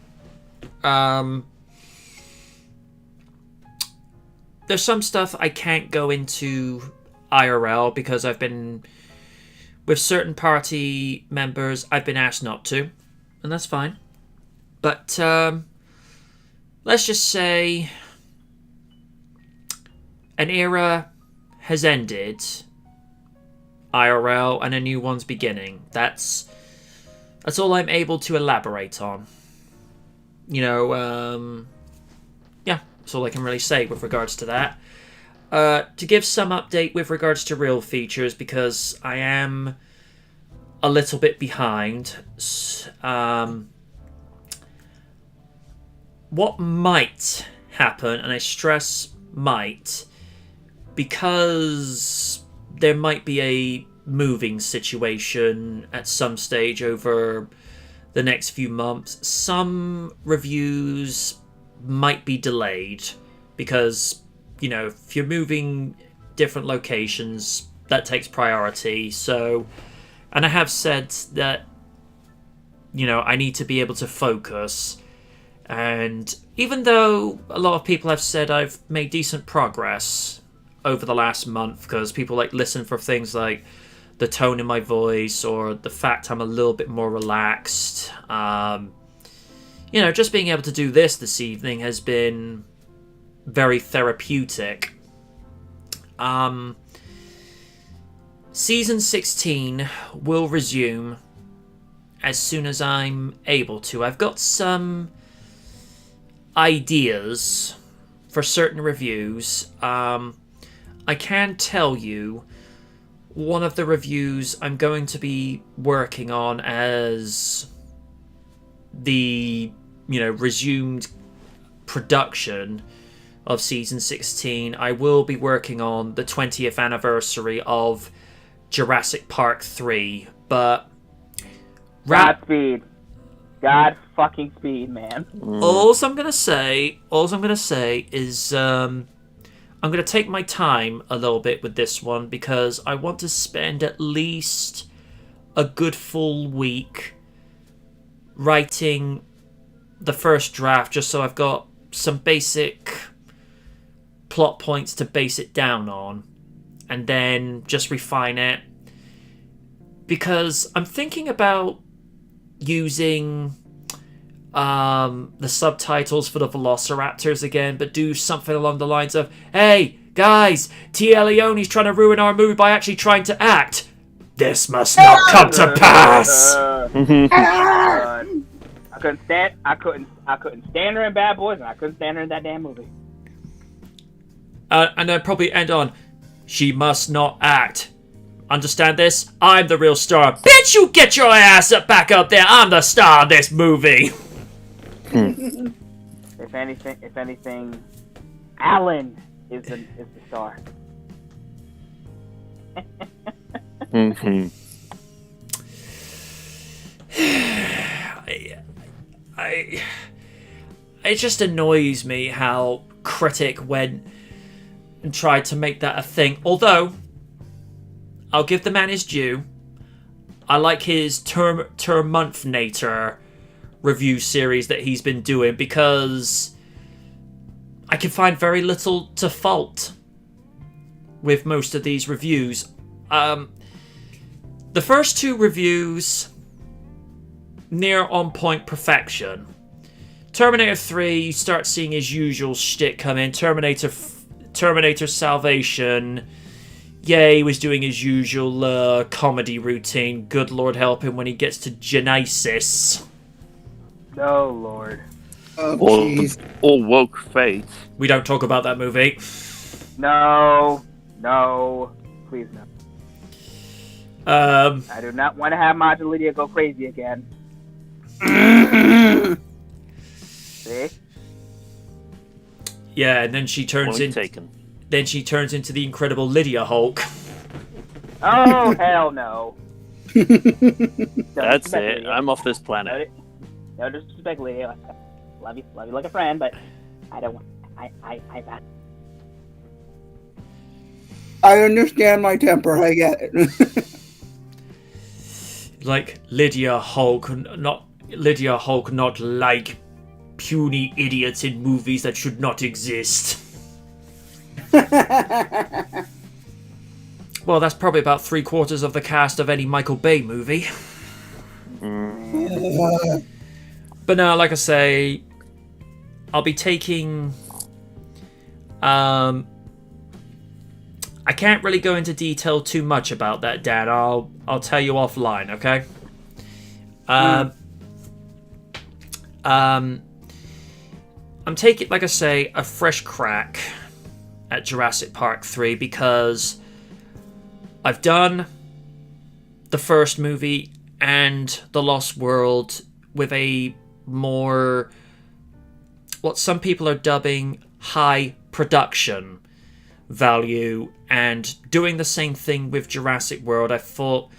A: There's some stuff I can't go into IRL because I've been with certain party members. I've been asked not to, and that's fine. But let's just say an era has ended, IRL, and a new one's beginning. That's all I'm able to elaborate on. Yeah, that's all I can really say with regards to that. To give some update with regards to real features, because I am a little bit behind. What might happen, and I stress might, because there might be a moving situation at some stage over the next few months, some reviews might be delayed because, if you're moving different locations, that takes priority. So, and I have said that, I need to be able to focus. And even though a lot of people have said I've made decent progress over the last month, because people listen for things like the tone in my voice or the fact I'm a little bit more relaxed. Just being able to do this evening has been very therapeutic. Season 16 will resume as soon as I'm able to. I've got some ideas for certain reviews. I can tell you one of the reviews I'm going to be working on as the resumed production of season 16. I will be working on the 20th anniversary of Jurassic Park 3, but
D: Godspeed. God fucking speed, man.
A: All I'm gonna say is I'm gonna take my time a little bit with this one, because I want to spend at least a good full week writing the first draft, just so I've got some basic plot points to base it down on, and then just refine it. Because I'm thinking about using the subtitles for the Velociraptors again, but do something along the lines of, "Hey guys, Tia Leone's trying to ruin our movie by actually trying to act. This must not come to pass."
D: I couldn't stand her in Bad Boys, and I couldn't stand her in that damn movie.
A: And then probably end on, "She must not act. Understand this? I'm the real star. Bitch, you get your ass back up there. I'm the star of this movie."
D: If anything, Alan is the star.
A: It just annoys me how Critic went and tried to make that a thing. Although, I'll give the man his due. I like his Termonthnator review series that he's been doing, because I can find very little to fault with most of these reviews. The first two reviews, near on point perfection. Terminator 3, you start seeing his usual shtick come in. Terminator Salvation, yeah, he was doing his usual comedy routine. Good Lord help him when he gets to Genesis.
D: Oh, Lord.
C: Oh, jeez.
B: Or Woke Fate.
A: We don't talk about that movie.
D: No. Please no. I do not want to have Maja Lydia go crazy again. See?
A: Yeah, and then she turns Then she turns into the Incredible Lydia Hulk.
D: Oh, hell no.
B: That's it. Lydia. I'm off this planet.
D: No disrespect, Lydia. Love you like a friend, but I don't want.
C: I understand my temper. I get it.
A: Like Lydia Hulk, not like puny idiots in movies that should not exist. Well, that's probably about 3/4 of the cast of any Michael Bay movie. But no, like I say, I'll be taking... I can't really go into detail too much about that, Dan. I'll tell you offline, okay? I'm taking, like I say, a fresh crack at Jurassic Park 3 because I've done the first movie and The Lost World with a more, what some people are dubbing high production value, and doing the same thing with Jurassic World. I thought,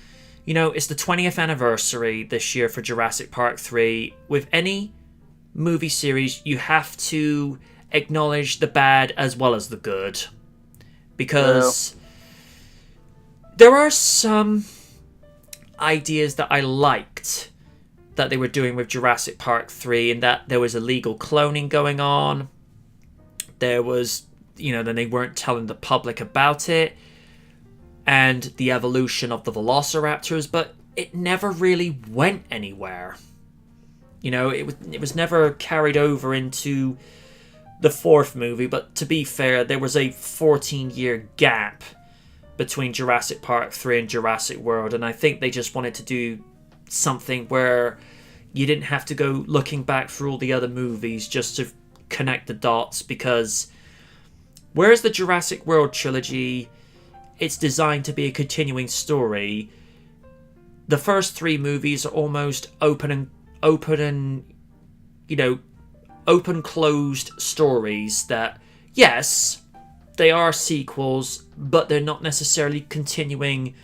A: it's the 20th anniversary this year for Jurassic Park 3. With any movie series, you have to acknowledge the bad as well as the good. Because there are some ideas that I liked that they were doing with Jurassic Park 3, in that there was illegal cloning going on. There was, then they weren't telling the public about it. And the evolution of the velociraptors, but it never really went anywhere. It was never carried over into the fourth movie, but to be fair, there was a 14-year gap between Jurassic Park 3 and Jurassic World, and I think they just wanted to do something where you didn't have to go looking back through all the other movies just to connect the dots, because whereas the Jurassic World trilogy, it's designed to be a continuing story, the first three movies are almost open closed stories that, yes, they are sequels, but they're not necessarily continuing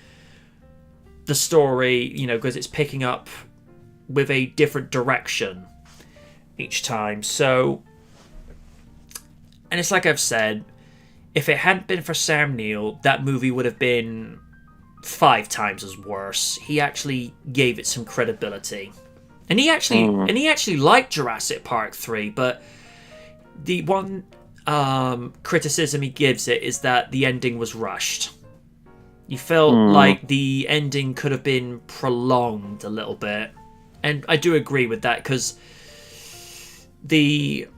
A: the story, because it's picking up with a different direction each time. So, and it's like I've said, if it hadn't been for Sam Neill, that movie would have been 5 times as worse. He actually gave it some credibility. And he actually liked Jurassic Park 3, but the one criticism he gives it is that the ending was rushed. You felt like the ending could have been prolonged a little bit. And I do agree with that, because the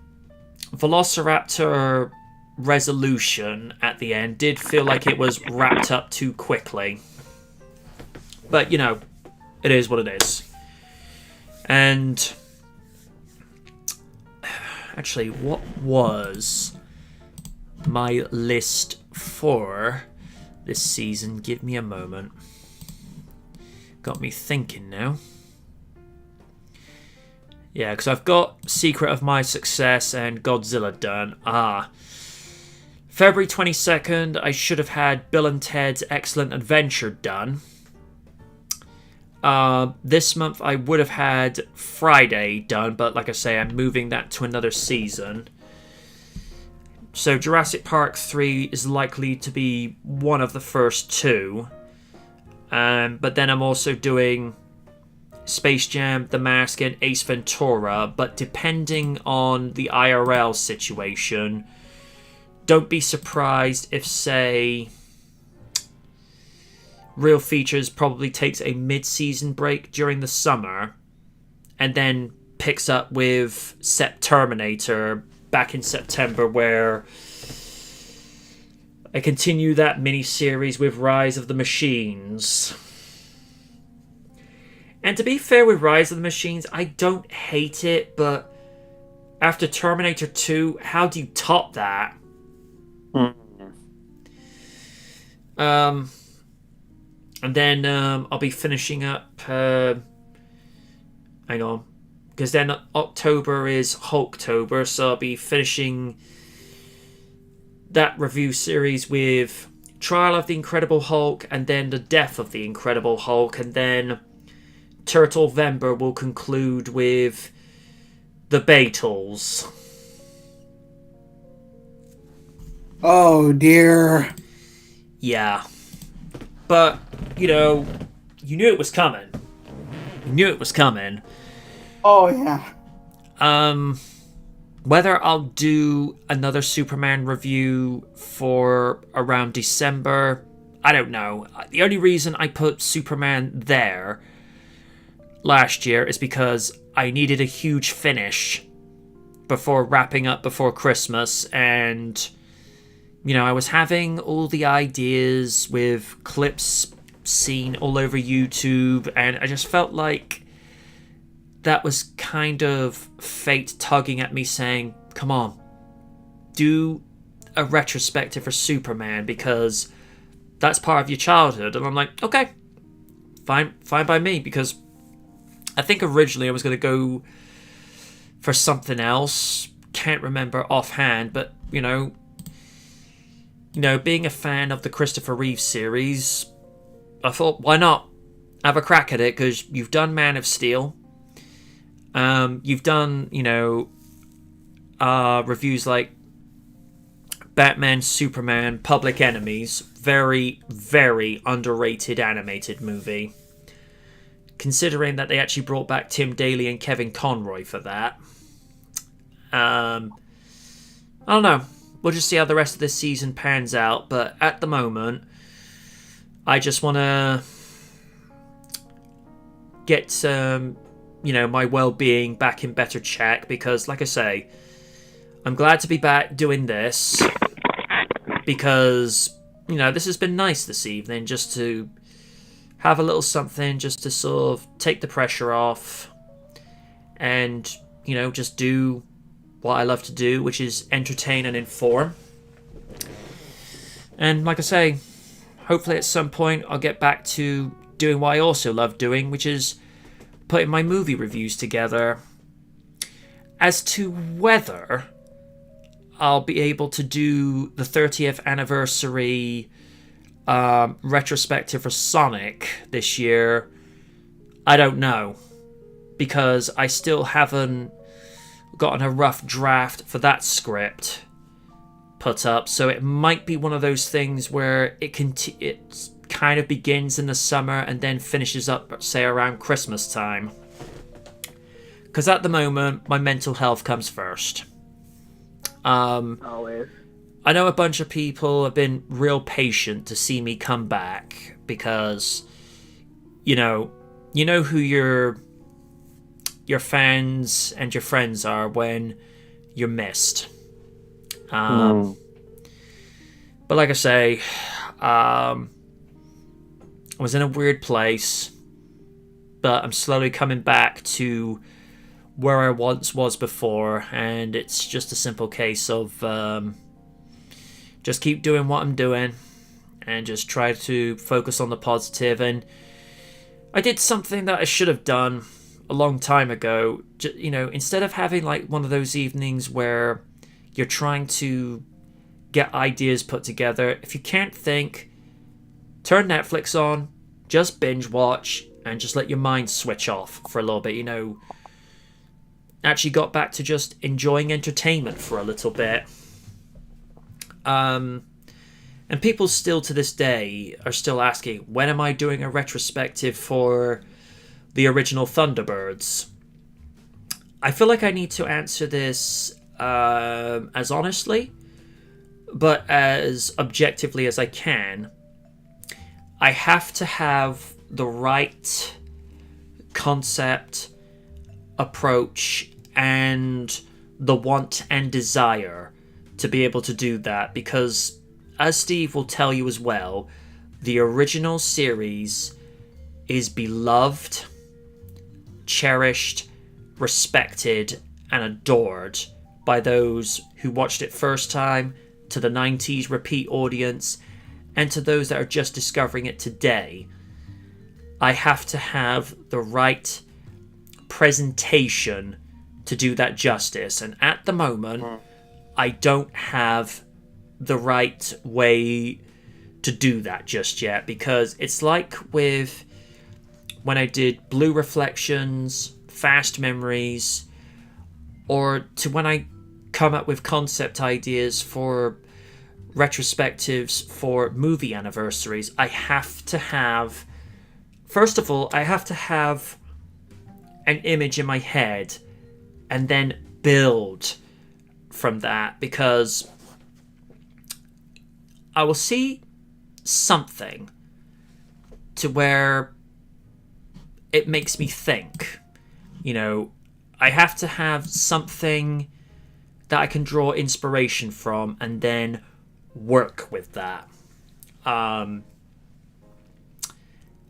A: Velociraptor resolution at the end did feel like it was wrapped up too quickly. But, it is what it is. And actually, what was my list for this season? Give me a moment. Got me thinking now. Yeah, because I've got Secret of My Success and Godzilla done. February 22nd, I should have had Bill and Ted's Excellent Adventure done. This month I would have had Friday done, but like I say, I'm moving that to another season. So Jurassic Park 3 is likely to be one of the first 2. But then I'm also doing Space Jam, The Mask, and Ace Ventura. But depending on the IRL situation, don't be surprised if, say, Real Features probably takes a mid-season break during the summer and then picks up with Terminator back in September, where I continue that mini-series with Rise of the Machines. And to be fair with Rise of the Machines, I don't hate it, but after Terminator 2, how do you top that? And then I'll be finishing up... hang on. Because then October is Hulktober, so I'll be finishing that review series with Trial of the Incredible Hulk, and then The Death of the Incredible Hulk, and then Turtlevember will conclude with The Beatles.
C: Oh, dear.
A: Yeah. But, you knew it was coming. knew it was coming.
C: Oh yeah.
A: Whether I'll do another Superman review for around December, I don't know. The only reason I put Superman there last year is because I needed a huge finish before wrapping up before Christmas, and I was having all the ideas with clips seen all over YouTube, and I just felt like that was kind of fate tugging at me saying, come on, do a retrospective for Superman because that's part of your childhood. And I'm like, okay, fine by me, because I think originally I was going to go for something else. Can't remember offhand, but, being a fan of the Christopher Reeve series, I thought, why not have a crack at it? Because you've done Man of Steel. You've done, reviews like Batman, Superman, Public Enemies. Very, very underrated animated movie. Considering that they actually brought back Tim Daly and Kevin Conroy for that. I don't know. We'll just see how the rest of this season pans out. But at the moment, I just want to get my well-being back in better check, because like I say, I'm glad to be back doing this, because this has been nice this evening, just to have a little something just to sort of take the pressure off and just do what I love to do, which is entertain and inform. And like I say, hopefully at some point I'll get back to doing what I also love doing, which is putting my movie reviews together. As to whether I'll be able to do the 30th anniversary retrospective for Sonic this year, I don't know, because I still haven't gotten a rough draft for that script put up, so it might be one of those things where it kind of begins in the summer and then finishes up, say, around Christmas time. Because at the moment, my mental health comes first.
D: Always.
A: I know a bunch of people have been real patient to see me come back because, you know who your fans and your friends are when you're missed. But like I say, I was in a weird place, but I'm slowly coming back to where I once was before, and it's just a simple case of just keep doing what I'm doing and just try to focus on the positive. And I did something that I should have done a long time ago. Instead of having like one of those evenings where you're trying to get ideas put together, if you can't think, turn Netflix on, just binge watch, and just let your mind switch off for a little bit. Actually got back to just enjoying entertainment for a little bit. And people still to this day are still asking, when am I doing a retrospective for the original Thunderbirds? I feel like I need to answer this as honestly, but as objectively as I can. I have to have the right concept, approach, and the want and desire to be able to do that, because as Steve will tell you as well, the original series is beloved, cherished, respected, and adored by those who watched it first time, to the 90s repeat audience, and to those that are just discovering it today. I have to have the right presentation to do that justice, and at the moment I don't have the right way to do that just yet, because it's like with when I did Blue Reflections, Fast Memories, or to when I come up with concept ideas for retrospectives for movie anniversaries. I have to have, first of all, I have to have an image in my head and then build from that, because I will see something to where it makes me think. You know, I have to have something that I can draw inspiration from and then work with that.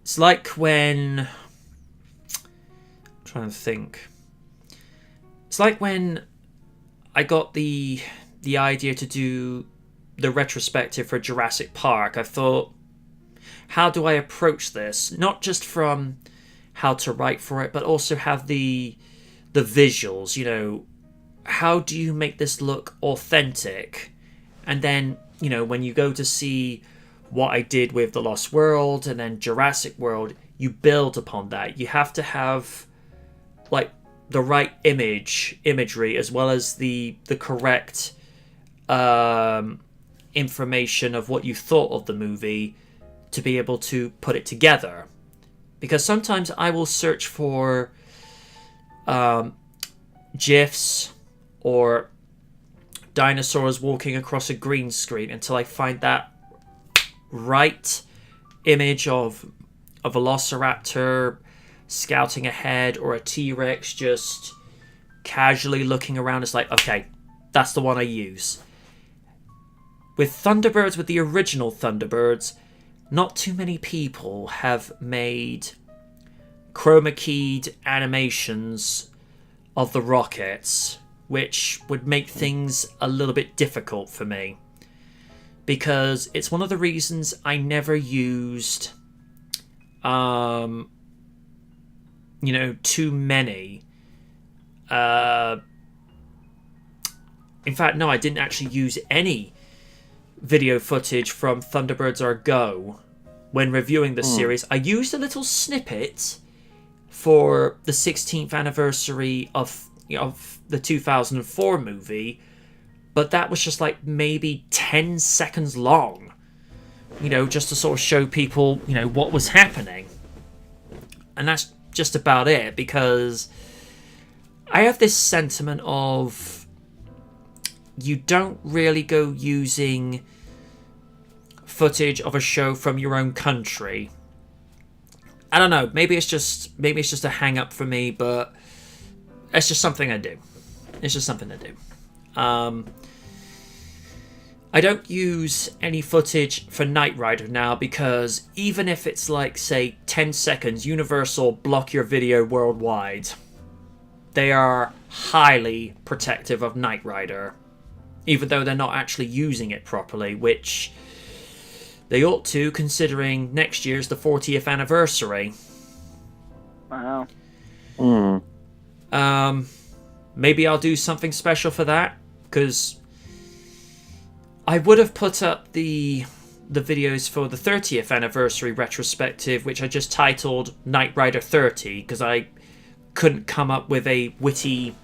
A: It's like when... I'm trying to think. It's like when I got the idea to do the retrospective for Jurassic Park. I thought, how do I approach this? Not just from how to write for it, but also have the visuals. You know, how do you make this look authentic? And then, you know, when you go to see what I did with The Lost World and then Jurassic World, you build upon that. You have to have like the right imagery, as well as the correct information of what you thought of the movie to be able to put it together. Because sometimes I will search for GIFs or dinosaurs walking across a green screen until I find that right image of a velociraptor scouting ahead, or a T-Rex just casually looking around. It's like, okay, that's the one I use. With Thunderbirds, with the original Thunderbirds, not too many people have made chroma keyed animations of the rockets, which would make things a little bit difficult for me. Because it's one of the reasons I never used, too many. In fact, no, I didn't actually use any video footage from Thunderbirds Are Go when reviewing the series. I used a little snippet for the 16th anniversary of the 2004 movie, but that was just like maybe 10 seconds long, just to sort of show people, what was happening. And that's just about it, because I have this sentiment of you don't really go using footage of a show from your own country. I don't know, maybe it's just a hang up for me, but it's just something I do. It's just something I do. I don't use any footage for Knight Rider now, because even if it's like, say, 10 seconds, Universal block your video worldwide. They are highly protective of Knight Rider, even though they're not actually using it properly, which they ought to, considering next year's the 40th anniversary.
D: Wow.
A: Maybe I'll do something special for that, because I would have put up the videos for the 30th anniversary retrospective, which I just titled Knight Rider 30, because I couldn't come up with a witty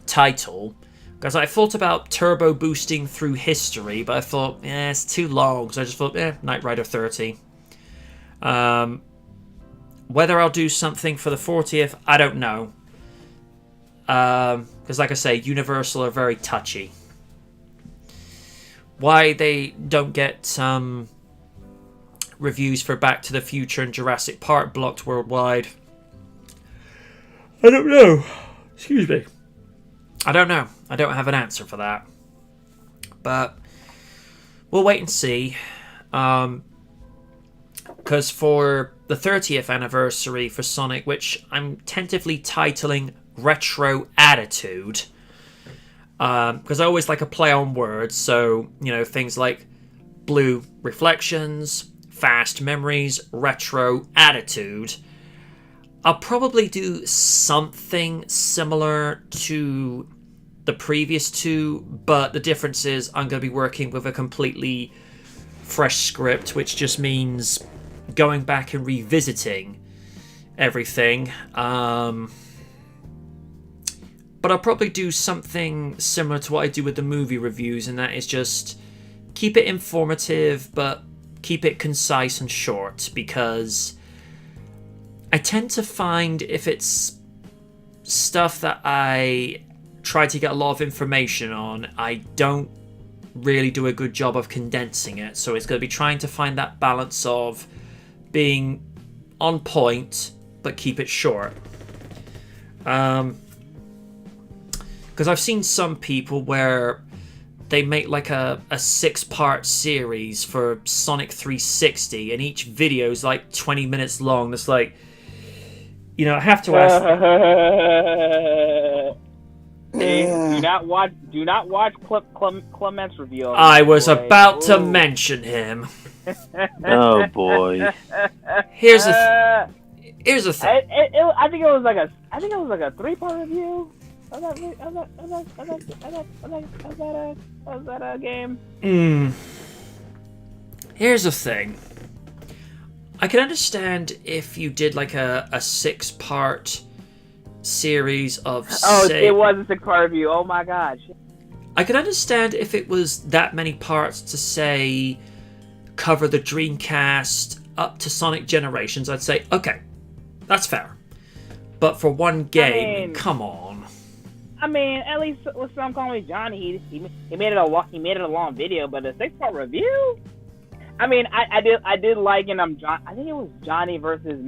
A: title. Because I thought about turbo boosting through history, but I thought, it's too long, so I just thought, Knight Rider 30. Whether I'll do something for the 40th, I don't know. Because like I say, Universal are very touchy. Why they don't get reviews for Back to the Future and Jurassic Park blocked worldwide, I don't know. Excuse me. I don't know. I don't have an answer for that. But we'll wait and see. Because for the 30th anniversary for Sonic, which I'm tentatively titling Retro Attitude, because I always like a play on words, so, things like blue reflections, fast memories, retro attitude. I'll probably do something similar to the previous two, but the difference is I'm going to be working with a completely fresh script, which just means going back and revisiting everything. But I'll probably do something similar to what I do with the movie reviews, and that is just keep it informative, but keep it concise and short, because I tend to find if it's stuff that I try to get a lot of information on, I don't really do a good job of condensing it. So it's going to be trying to find that balance of being on point but keep it short. Because I've seen some people where they make like a 6-part series for Sonic 360 and each video is like 20 minutes long. It's like, you know, I have to ask.
D: Do not watch Clement's review.
A: I was about to mention him.
B: Oh boy.
A: Here's the thing.
D: I think it was like a 3-part review of that game.
A: Here's the thing. I can understand if you did like a 6-part series of.
D: It was a 6-part review. Oh my god.
A: I could understand if it was that many parts to say cover the Dreamcast up to Sonic Generations. I'd say okay, that's fair. But for one game, come on.
D: I mean, at least with some calling me Johnny, he made it a long video, but a 6-part review. I mean, I did like it. I think it was Johnny versus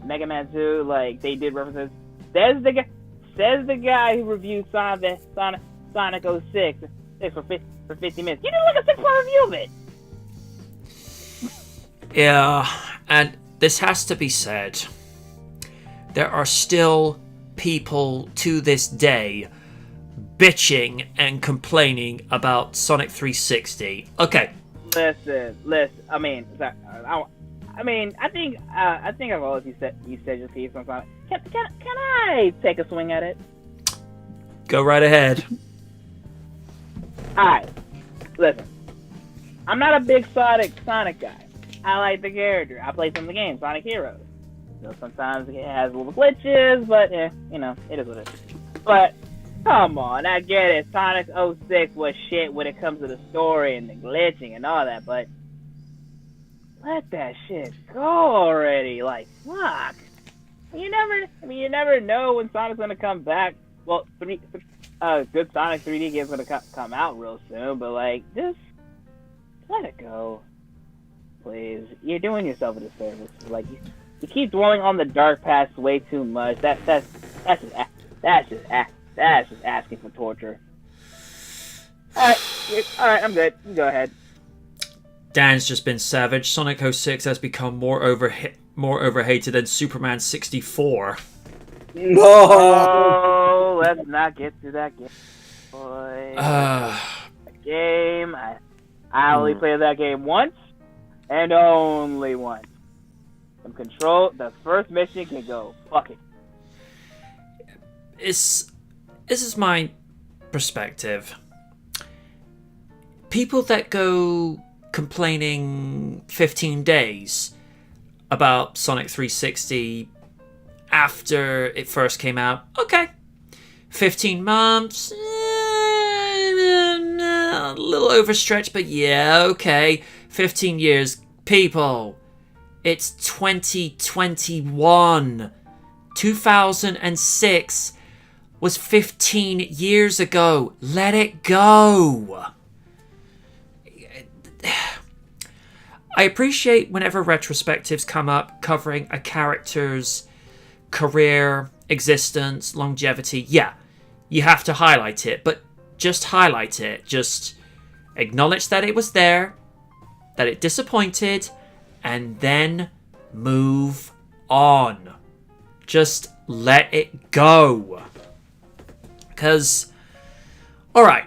D: Mega Man 2. Like they did references. Says the guy who reviewed Sonic 06 for 50 minutes. You did like a 6-part review of it.
A: Yeah, and this has to be said. There are still people to this day bitching and complaining about Sonic 360. Okay.
D: Listen. I mean, I think I've always you said your piece on Sonic. Can I take a swing at it?
A: Go right ahead.
D: Alright. Listen. I'm not a big Sonic guy. I like the character. I play some of the games, Sonic Heroes. You know, sometimes it has little glitches, but you know, it is what it is. But come on, I get it. Sonic 06 was shit when it comes to the story and the glitching and all that, but let that shit go already. Like, fuck. You never know when Sonic's gonna come back. Well, good Sonic 3D game's gonna come out real soon, but like, just let it go, please. You're doing yourself a disservice. Like, you keep dwelling on the dark past way too much. That's just asking for torture. All right, I'm good. You go ahead.
A: Dan's just been savage. Sonic 06 has become more overhated than Superman 64.
C: No.
D: Oh, let's not get to that game, boy. That game. I only played that game once, and only once. Some control. The first mission can go. Fuck it.
A: This is my perspective. People that go complaining 15 days about Sonic 360 after it first came out, okay. 15 months, a little overstretched, but yeah, okay. 15 years, people. It's 2021. 2006 was 15 years ago. Let it go. I appreciate whenever retrospectives come up covering a character's career, existence, longevity. Yeah, you have to highlight it, but just highlight it. Just acknowledge that it was there, that it disappointed, and then move on. Just let it go. Because, alright,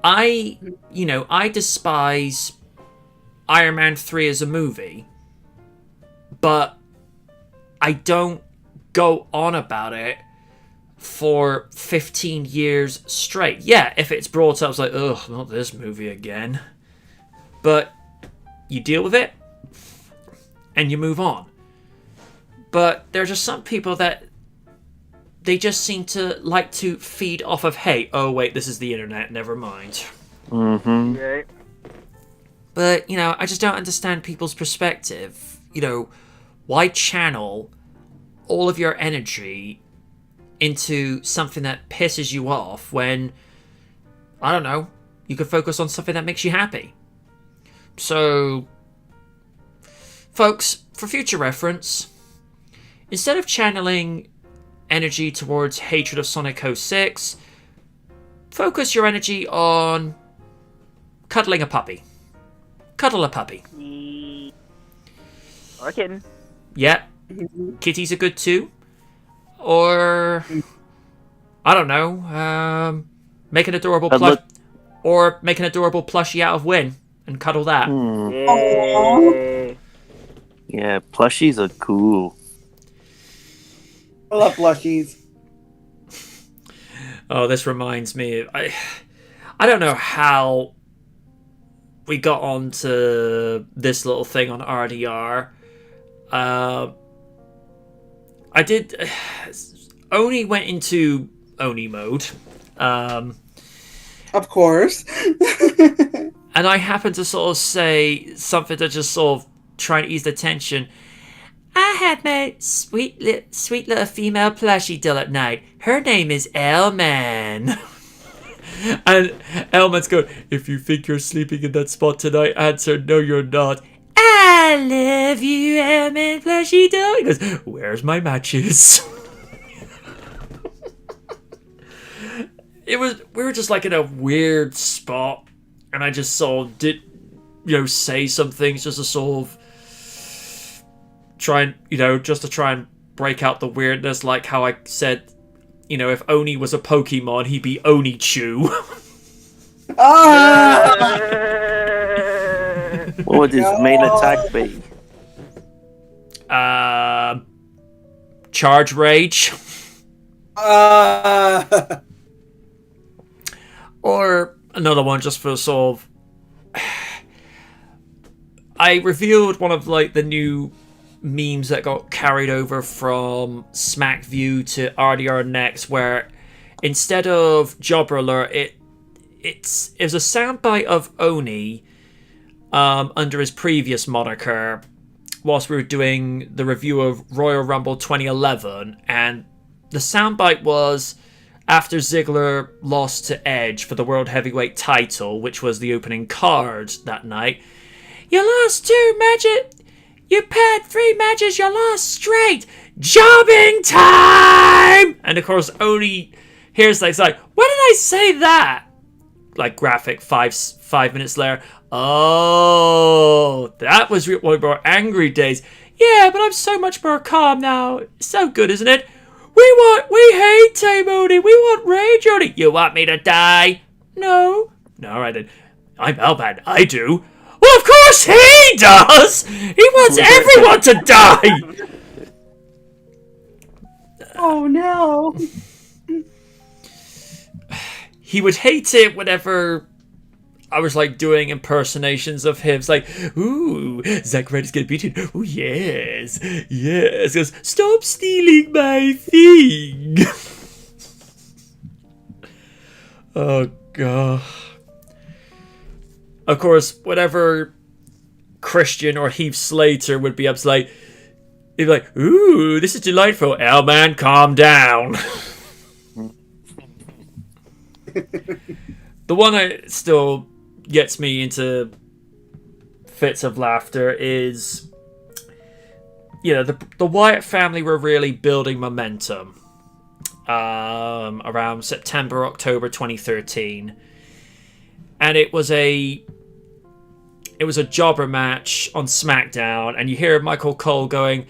A: I despise Iron Man 3 as a movie, but I don't go on about it for 15 years straight. Yeah, if it's brought up, it's like, ugh, not this movie again. But you deal with it, and you move on. But there are just some people that they just seem to like to feed off of, hey, oh wait, this is the internet, never mind.
B: Mm-hmm.
D: Okay.
A: But, I just don't understand people's perspective. Why channel all of your energy into something that pisses you off when, I don't know, you could focus on something that makes you happy. So, folks, for future reference, instead of channeling energy towards hatred of Sonic 06, focus your energy on cuddling a puppy. Cuddle a puppy.
D: Or a kitten.
A: Yeah, kitties are good too. Or, I don't know, make an adorable plush, or make an adorable plushie out of Win and cuddle that.
D: Yay.
B: Yeah, plushies are cool.
C: I love plushies.
A: Oh, this reminds me. I don't know how we got onto this little thing on RDR. I did. Oni went into Oni mode.
C: Of course.
A: And I happened to sort of say something to just sort of try and ease the tension. I had my sweet little female plushie doll at night. Her name is Elman. And Elman's going, if you think you're sleeping in that spot tonight, answer, no you're not. I love you, Elman plushie doll. He goes, where's my matches? We were just like in a weird spot, and I just sort of did, say some things just to sort of try and, just to try and break out the weirdness, like how I said, if Oni was a Pokemon, he'd be Oni-Chew.
B: What would his main attack be?
A: Charge Rage. Or another one just for sort of... I revealed one of the new memes that got carried over from Smack View to RDR Next, where instead of Jobber Alert, it was a soundbite of Oni under his previous moniker whilst we were doing the review of Royal Rumble 2011, and the soundbite was after Ziggler lost to Edge for the World Heavyweight title, which was the opening card that night. You lost 2 matches. You had 3 matches. You lost straight. Jobbing time. And of course, Oni hears like, when did I say that? Like graphic 5 minutes later. Oh, that was one of our angry days. Yeah, but I'm so much more calm now. It's so good, isn't it? We hate Team Oni. We want Rage Oni. You want me to die? No. No, all right then. I'm Elman. I do. Well, of course he does. He wants everyone to die.
C: Oh no.
A: He would hate it whenever I was doing impersonations of him. It's like, ooh, Zack Ryder's gonna beat him. Ooh, yes. He goes, stop stealing my thing. Oh, God. Of course, whenever Christian or Heath Slater would be up, he'd be like, ooh, this is delightful. Elman, calm down. The one that still gets me into fits of laughter is, the Wyatt family were really building momentum around September, October 2013. And it was a jobber match on SmackDown, and you hear Michael Cole going,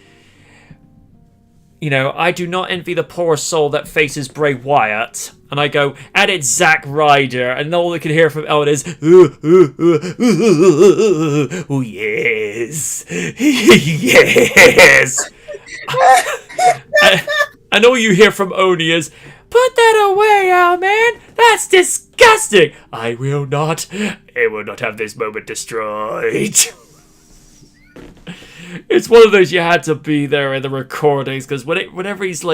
A: I do not envy the poor soul that faces Bray Wyatt. And I go, and it's Zack Ryder. And all I can hear from Ellen is, oh, yes. Yes. And all you hear from Oni is, put that away, Owlman. That's disgusting. I will not have this moment destroyed. It's one of those you had to be there in the recordings, because whenever he's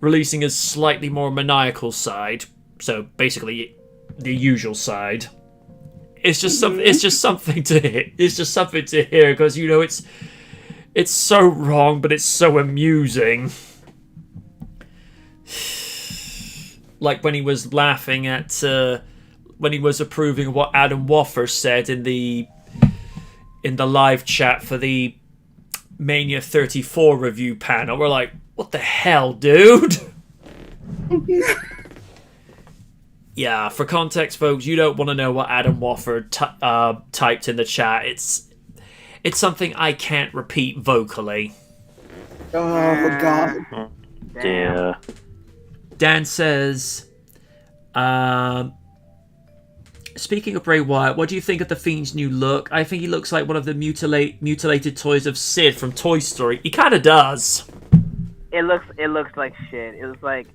A: releasing his slightly more maniacal side, so basically the usual side, it's just something to hear, because It's so wrong, but it's so amusing. Like when he was laughing at when he was approving what Adam Woffer said in the live chat for the Mania 34 review panel. We're like, what the hell, dude? Yeah, for context, folks, you don't want to know what Adam Woffer typed in the chat. It's something I can't repeat vocally.
C: Oh, God.
B: Yeah.
A: Dan says, speaking of Bray Wyatt, what do you think of the Fiend's new look? I think he looks like one of the mutilated toys of Sid from Toy Story. He kind of does.
D: It looks like shit. It looks like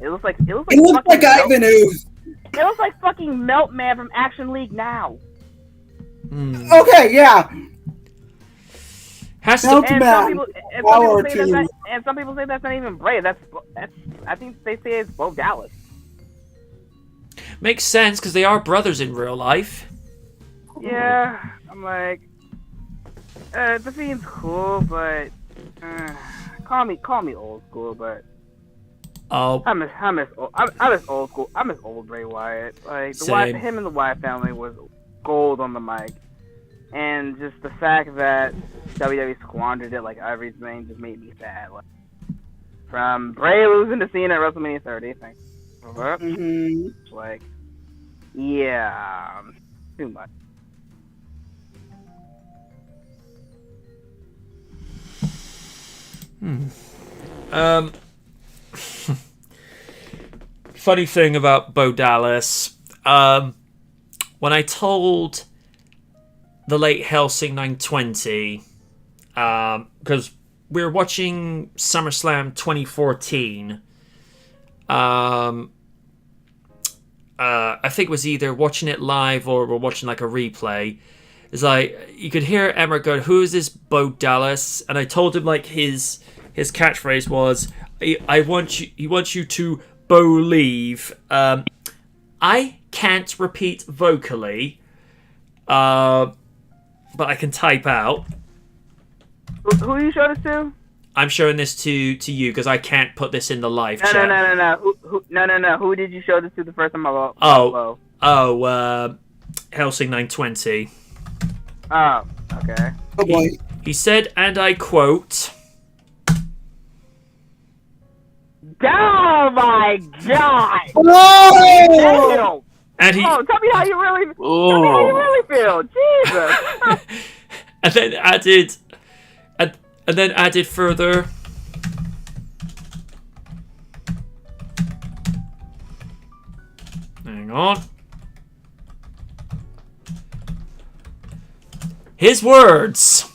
C: It looks like Ivan Ooze.
D: It looks like fucking Meltman from Action League now.
C: Okay, yeah.
A: Has to.
C: Meltman.
D: And some people say that's not even Bray. That's I think they say it's Bo Dallas.
A: Makes sense because they are brothers in real life.
D: Yeah, I'm like, the Fiend's cool, but call me old school, but
A: Oh,
D: I miss old school. I miss old Bray Wyatt. Like him and the Wyatt family was gold on the mic, and just the fact that WWE squandered it like everything just made me sad. Like, from Bray losing to Cena at WrestleMania 30, thanks. Like, yeah, too much.
A: Funny thing about Bo Dallas, when I told the late Helsing 920, because we were watching SummerSlam 2014, I think it was either watching it live or we're watching like a replay. It's like you could hear Emmer go, "Who is this Bo Dallas?" And I told him like his catchphrase was, He wants you to believe." I can't repeat vocally, but I can type out.
D: Who you showed this to?
A: I'm showing this to you because I can't put this in the live
D: No,
A: chat.
D: No. Who did you show this to the first time?
A: Helsing 920.
D: Oh, okay.
C: Oh boy.
A: He said, and I quote,
D: "Oh my God!
C: Oh!
A: and he,
D: tell me how you really, tell me how you really feel, Jesus!"
A: and then added further. Hang on. His words.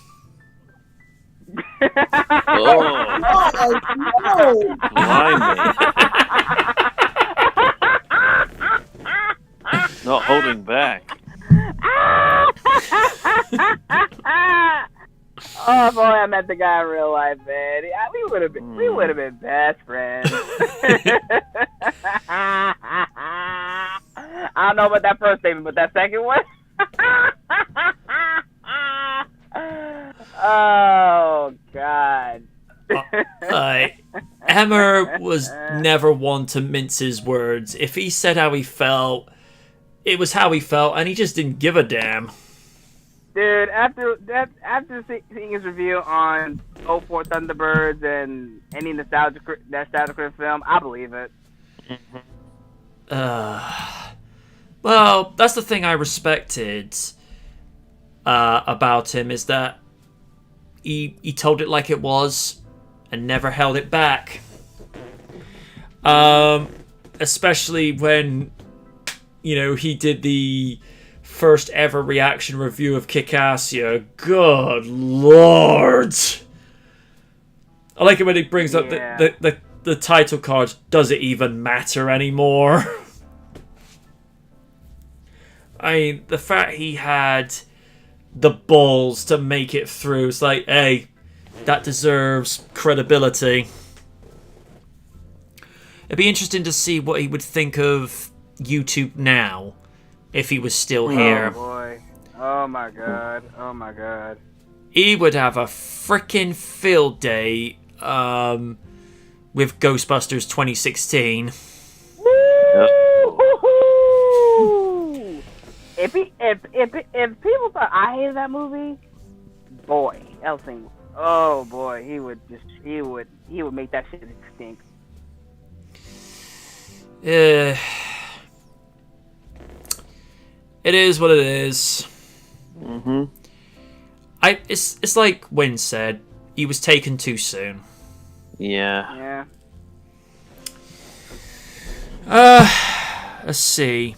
B: Oh,
C: Oh,
B: blimey. Not holding back.
D: Oh, if only I met the guy in real life, man. We would have been best friends. I don't know about that first statement, but that second one. Oh God.
A: Emmer was never one to mince his words. If he said how he felt, it was how he felt, and he just didn't give a damn.
D: Dude, after seeing his review on 04 Thunderbirds and any nostalgic film, I believe it.
A: Well, that's the thing I respected about him, is that he told it like it was and never held it back. Especially when, he did the first ever reaction review of Kick-Assia. Good Lord! I like it when he brings up the title card. Does it even matter anymore? I mean, the fact he had the balls to make it through, it's like, hey, that deserves credibility. It'd be interesting to see what he would think of YouTube now, if he was still here.
D: Oh boy. Oh my God.
A: he would have a freaking field day with Ghostbusters 2016.
D: If people thought I hated that movie, boy, Elsing, oh boy, he would make that shit stink.
A: It is what it is.
B: Mm-hmm.
A: It's like Wynn said, he was taken too soon.
B: Yeah.
A: Let's see.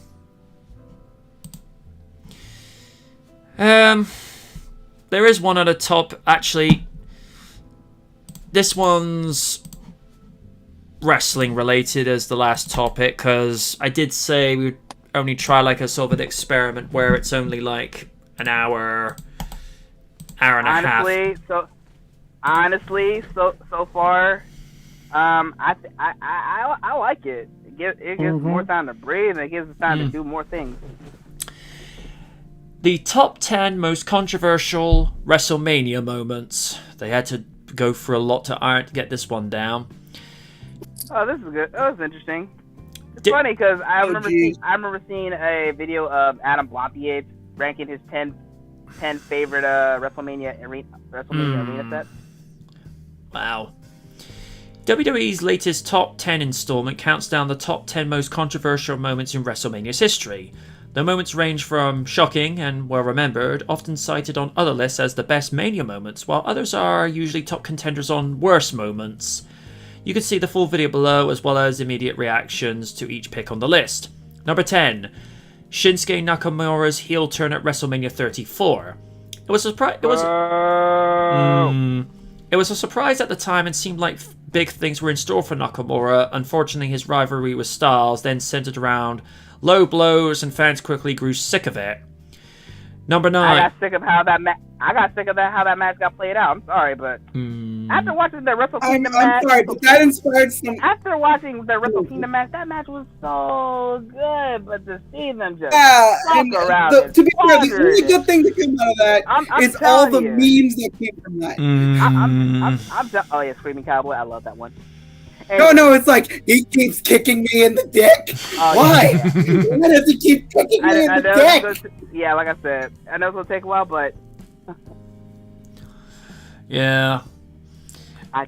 A: There is one at the top. Actually, this one's wrestling related as the last topic, because I did say we would only try like a sort of an experiment where it's only like an hour and a half.
D: So far, I like it. It gives more time to breathe, and it gives us time to do more things.
A: The top 10 most controversial WrestleMania moments. They had to go for a lot to get this one down.
D: Oh, this is good. That was interesting. It's funny because I remember seeing a video of Adam Blompier ranking his 10 favorite WrestleMania arena sets.
A: Wow. WWE's latest top 10 installment counts down the top 10 most controversial moments in WrestleMania's history. The moments range from shocking and well-remembered, often cited on other lists as the best Mania moments, while others are usually top contenders on worst moments. You can see the full video below, as well as immediate reactions to each pick on the list. Number 10. Shinsuke Nakamura's heel turn at WrestleMania 34. It was a surprise at the time and seemed like big things were in store for Nakamura. Unfortunately, his rivalry with Styles then centered around low blows, and fans quickly grew sick of it. Number 9.
D: I got sick of how that match got played out. I'm sorry, but after watching the Wrestle Kingdom match,
C: I'm sorry, but that inspired some.
D: After watching the Wrestle Kingdom match, that match was so good, but to see them just
C: to be fair, the only good thing to come out of that is all the memes that came from that.
D: Oh yeah, Screaming Cowboy, I love that one.
C: No, it's like, he keeps kicking me in the dick. Why? Why does he keep kicking me in the dick?
D: Yeah, like I said, I know it's going to take a while, but...
A: Yeah.
D: I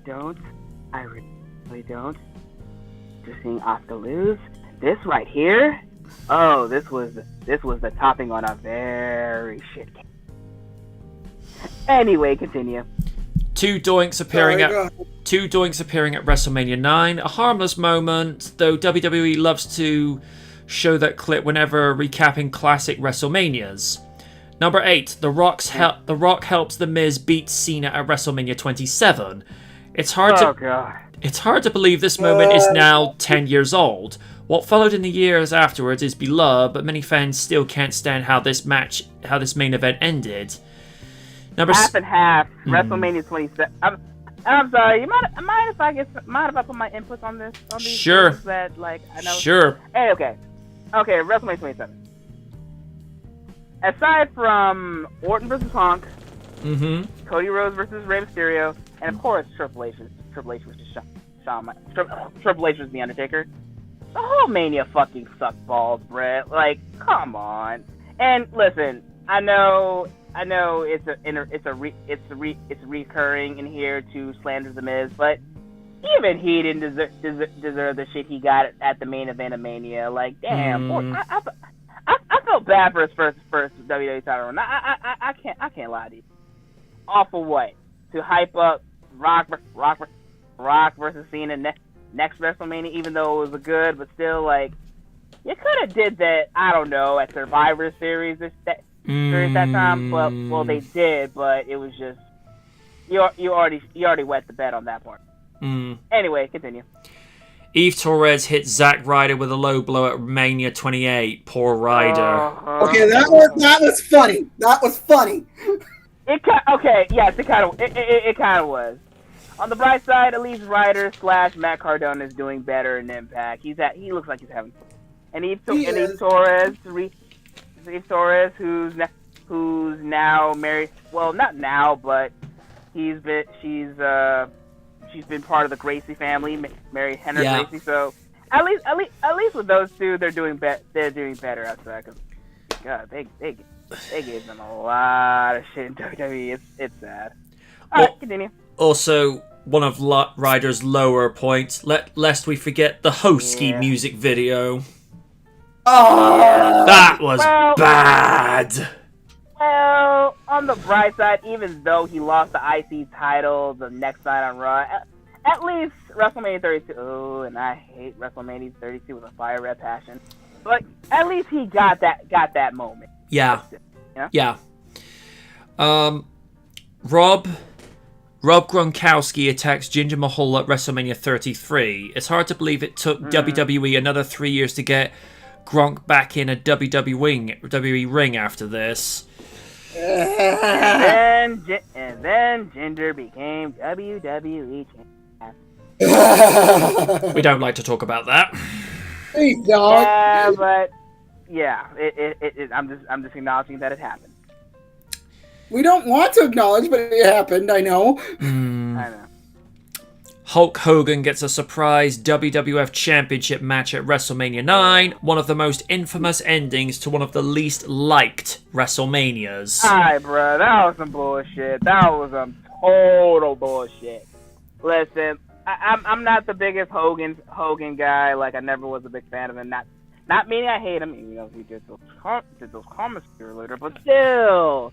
D: really don't. Just seeing Asuka lose. This right here, this was the topping on a very shit game. Anyway, continue.
A: Two doinks appearing at WrestleMania 9. A harmless moment, though WWE loves to show that clip whenever recapping classic WrestleManias. Number 8. The Rock helps The Miz beat Cena at WrestleMania 27. It's hard to believe this moment is now 10 years old. What followed in the years afterwards is beloved, but many fans still can't stand how this main event ended.
D: Half and half. WrestleMania 27. I'm sorry. You mind if I put my inputs on this? On these
A: sure.
D: That, I know.
A: Sure.
D: Hey, okay. WrestleMania 27. Aside from Orton versus Punk, Cody Rhodes versus Rey Mysterio, and of course Triple H versus Triple H versus The Undertaker, the whole Mania fucking sucked balls, Brett. Come on. And listen, I know it's recurring in here to slander The Miz, but even he didn't deserve the shit he got at the main event of Mania. Damn, I felt bad for his first WWE title run. I can't lie to you. All for what? To hype up Rock versus Cena next WrestleMania, even though it was good, but still, you could have did that. I don't know, at Survivor Series that time. Well, they did, but it was just you already wet the bed on that part. Anyway, continue.
A: Eve Torres hit Zack Ryder with a low blow at Mania 28. Poor Ryder.
C: Okay, that was funny. That was funny.
D: It kind of was. On the bright side, at least Ryder / Matt Cardona is doing better in Impact. He looks like he's having fun. And Eve Torres, who's who's now married. Well, not now, but she's been part of the Gracie family, married Henry Gracie. So at least with those two, they're doing better after that. Cause God, they gave them a lot of shit in WWE. It's sad. All right, continue.
A: Also, one of Ryder's lower points, lest we forget the Hosky music video.
C: Oh,
A: that was bad.
D: Well, on the bright side, even though he lost the IC title the next night on Raw, at least WrestleMania 32. Oh, and I hate WrestleMania 32 with a fire red passion. But at least he got that moment.
A: Yeah.
D: You know?
A: Yeah. Rob Gronkowski attacks Jinder Mahal at WrestleMania 33. It's hard to believe it took WWE another 3 years to get Gronk back in a WWE ring after this.
D: and then Jinder became WWE
A: champion. We don't like to talk about that.
C: Please don't.
D: Yeah, but yeah, I'm just acknowledging that it happened.
C: We don't want to acknowledge, but it happened. I know.
D: I know.
A: Hulk Hogan gets a surprise WWF Championship match at WrestleMania 9, one of the most infamous endings to one of the least liked WrestleManias.
D: Alright, bro, that was some bullshit. That was some total bullshit. Listen, I'm not the biggest Hogan guy. Like, I never was a big fan of him. Not meaning I hate him. You know, he did those comments later, but still.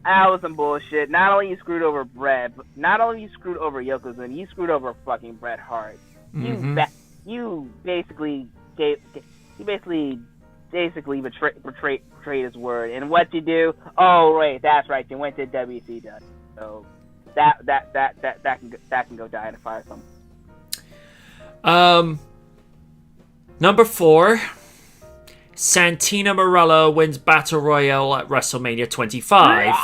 D: That was some bullshit. Not only you screwed over Bret, but not only you screwed over Yokozuna, you screwed over fucking Bret Hart.
A: Mm-hmm.
D: You basically betrayed his word. And what you do? Oh, right, that's right. You went to WCW. So that can go die in a fire somewhere.
A: Number 4. Santina Marella wins Battle Royale at WrestleMania 25.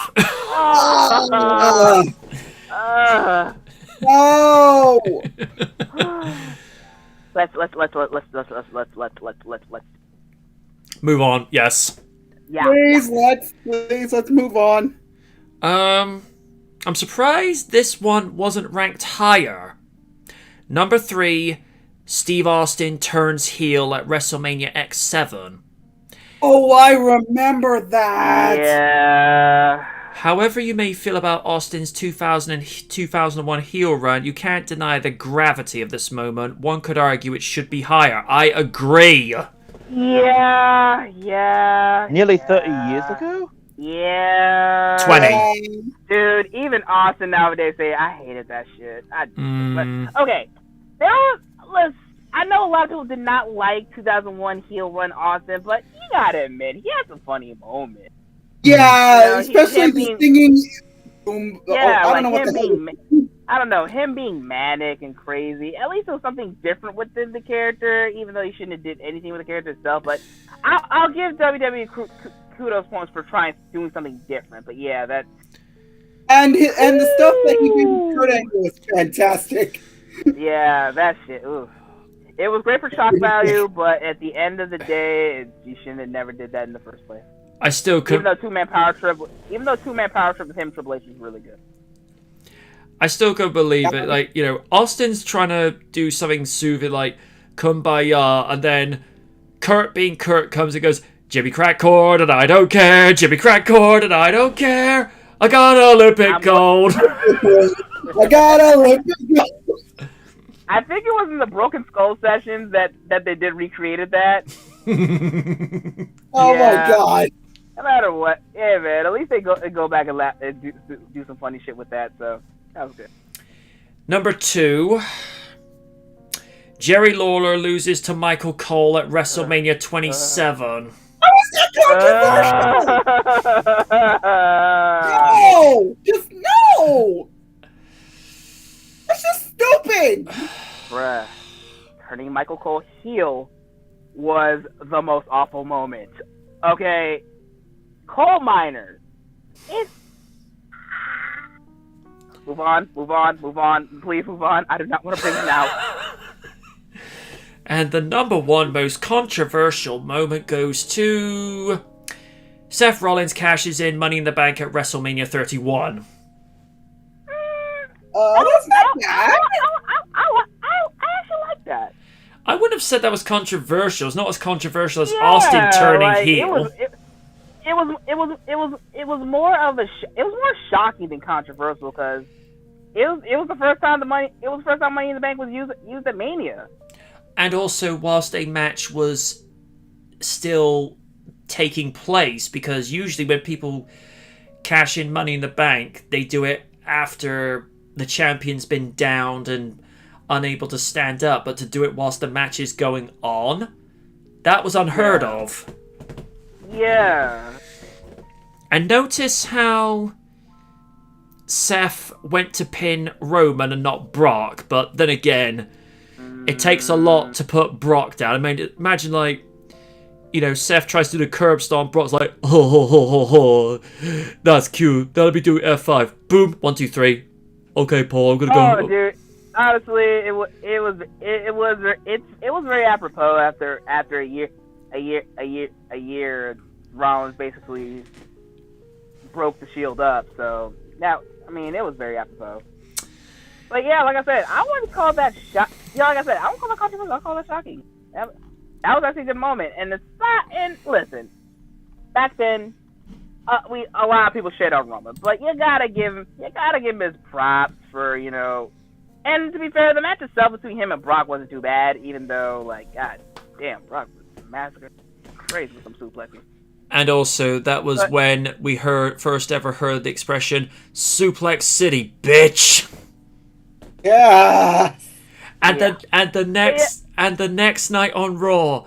C: No.
D: Let's
A: Move on. Yes.
D: Yeah.
C: Please, let's move on.
A: I'm surprised this one wasn't ranked higher. Number 3, Steve Austin turns heel at WrestleMania X7.
C: Oh, I remember that.
D: Yeah.
A: However you may feel about Austin's 2001 heel run, you can't deny the gravity of this moment. One could argue it should be higher. I agree.
D: Yeah.
B: Nearly 30 years ago?
D: Yeah.
A: 20.
D: Dude, even Austin nowadays say, I hated that shit. But, okay. I know a lot of people did not like 2001 heel run Austin, but you gotta admit, he had some funny moments.
C: Yeah, especially the singing.
D: I don't know, him being manic and crazy. At least there was something different within the character, even though he shouldn't have did anything with the character itself. But I'll give WWE kudos points for doing something different. But yeah, that.
C: And the stuff that he did with Kurt Angle was fantastic.
D: Yeah, that shit. Ooh. It was great for shock value, but at the end of the day, you shouldn't have never did that in the first place.
A: I still could.
D: Even though two-man power trip with him, Triple H is really good.
A: I still could believe it. Like, you know, Austin's trying to do something soothing like Kumbaya, and then Kurt being Kurt comes and goes, Jimmy Crack Cord, and I don't care. Jimmy Crack Cord, and I don't care. I got Olympic gold.
C: I got Olympic gold.
D: I think it was in the Broken Skull sessions that they recreated that.
C: Oh my god!
D: No matter what, yeah, man. At least they go back and do some funny shit with that. So that was good.
A: Number 2, Jerry Lawler loses to Michael Cole at WrestleMania 27.
C: How is that controversial? No, just no. That's just stupid!
D: Bruh. Turning Michael Cole heel was the most awful moment. Okay. Coal miners. Move on. Please move on. I do not want to bring it out.
A: And the number 1 most controversial moment goes to Seth Rollins cashes in Money in the Bank at WrestleMania 31.
C: That's not bad.
D: I actually like that.
A: I wouldn't have said that was controversial. It's not as controversial as Austin turning heel.
D: It was more of it was more shocking than controversial because it was the first time Money in the Bank was used at Mania.
A: And also, whilst a match was still taking place, because usually when people cash in Money in the Bank, they do it after the champion's been downed and unable to stand up, but to do it whilst the match is going on, that was unheard of.
D: Yeah.
A: And notice how Seth went to pin Roman and not Brock, but then again, it takes a lot to put Brock down. I mean, imagine, like, you know, Seth tries to do the curb stomp, Brock's like, that's cute, that'll be doing F5. Boom, 1, 2, 3. Okay, Paul, I'm gonna go.
D: Oh, dude. Honestly, it was very apropos after a year. Rollins basically broke the Shield up. So now, I mean, it was very apropos. But yeah, like I said, I wouldn't call that shock. Yeah, like I said, I don't call that controversial. I call that shocking. That was actually a good moment. And listen, back then, a lot of people shit on Roman, but you gotta give him his props for, you know. And to be fair, the match itself between him and Brock wasn't too bad, even though, like, god damn, Brock was massacred, crazy with some suplexing.
A: And also, that was when we first ever heard the expression "Suplex City, bitch."
C: Yeah.
A: And the next night on Raw,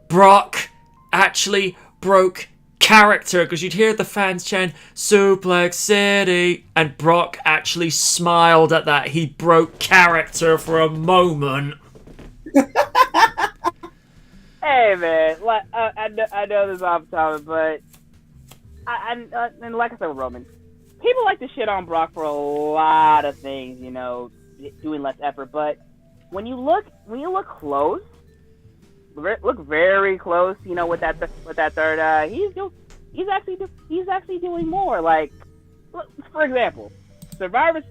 A: Brock actually broke character, because you'd hear the fans chant "Suplex City," and Brock actually smiled at that. He broke character for a moment.
D: Hey man, like I know this off topic, but and like I said with Roman, people like to shit on Brock for a lot of things, you know, doing less effort. But when you look close, look very close, you know, with that third eye, he's actually doing more. Like, for example, Survivor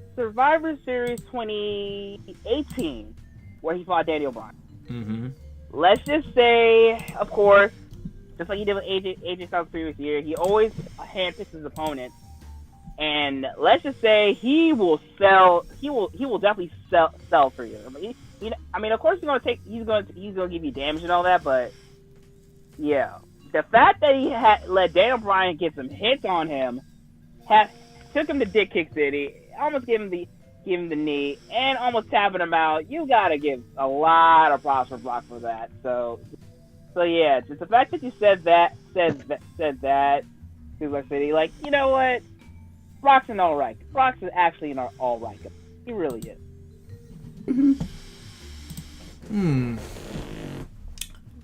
D: Series 2018, where he fought Daniel Bryan.
A: Mm-hmm.
D: Let's just say, of course, just like he did with AJ Styles previous year, he always handpicks his opponent. And let's just say he will definitely sell for you. I mean, of course he's gonna give you damage and all that, but yeah, the fact that he let Daniel Bryan get some hits on him, took him to Dick Kick City, almost gave him the knee, and almost tapping him out. You gotta give a lot of props for Brock for that. So yeah, just the fact that you said that, Suplex City, like, you know what? Brock's an all right. Brock's actually an all right guy. He really is.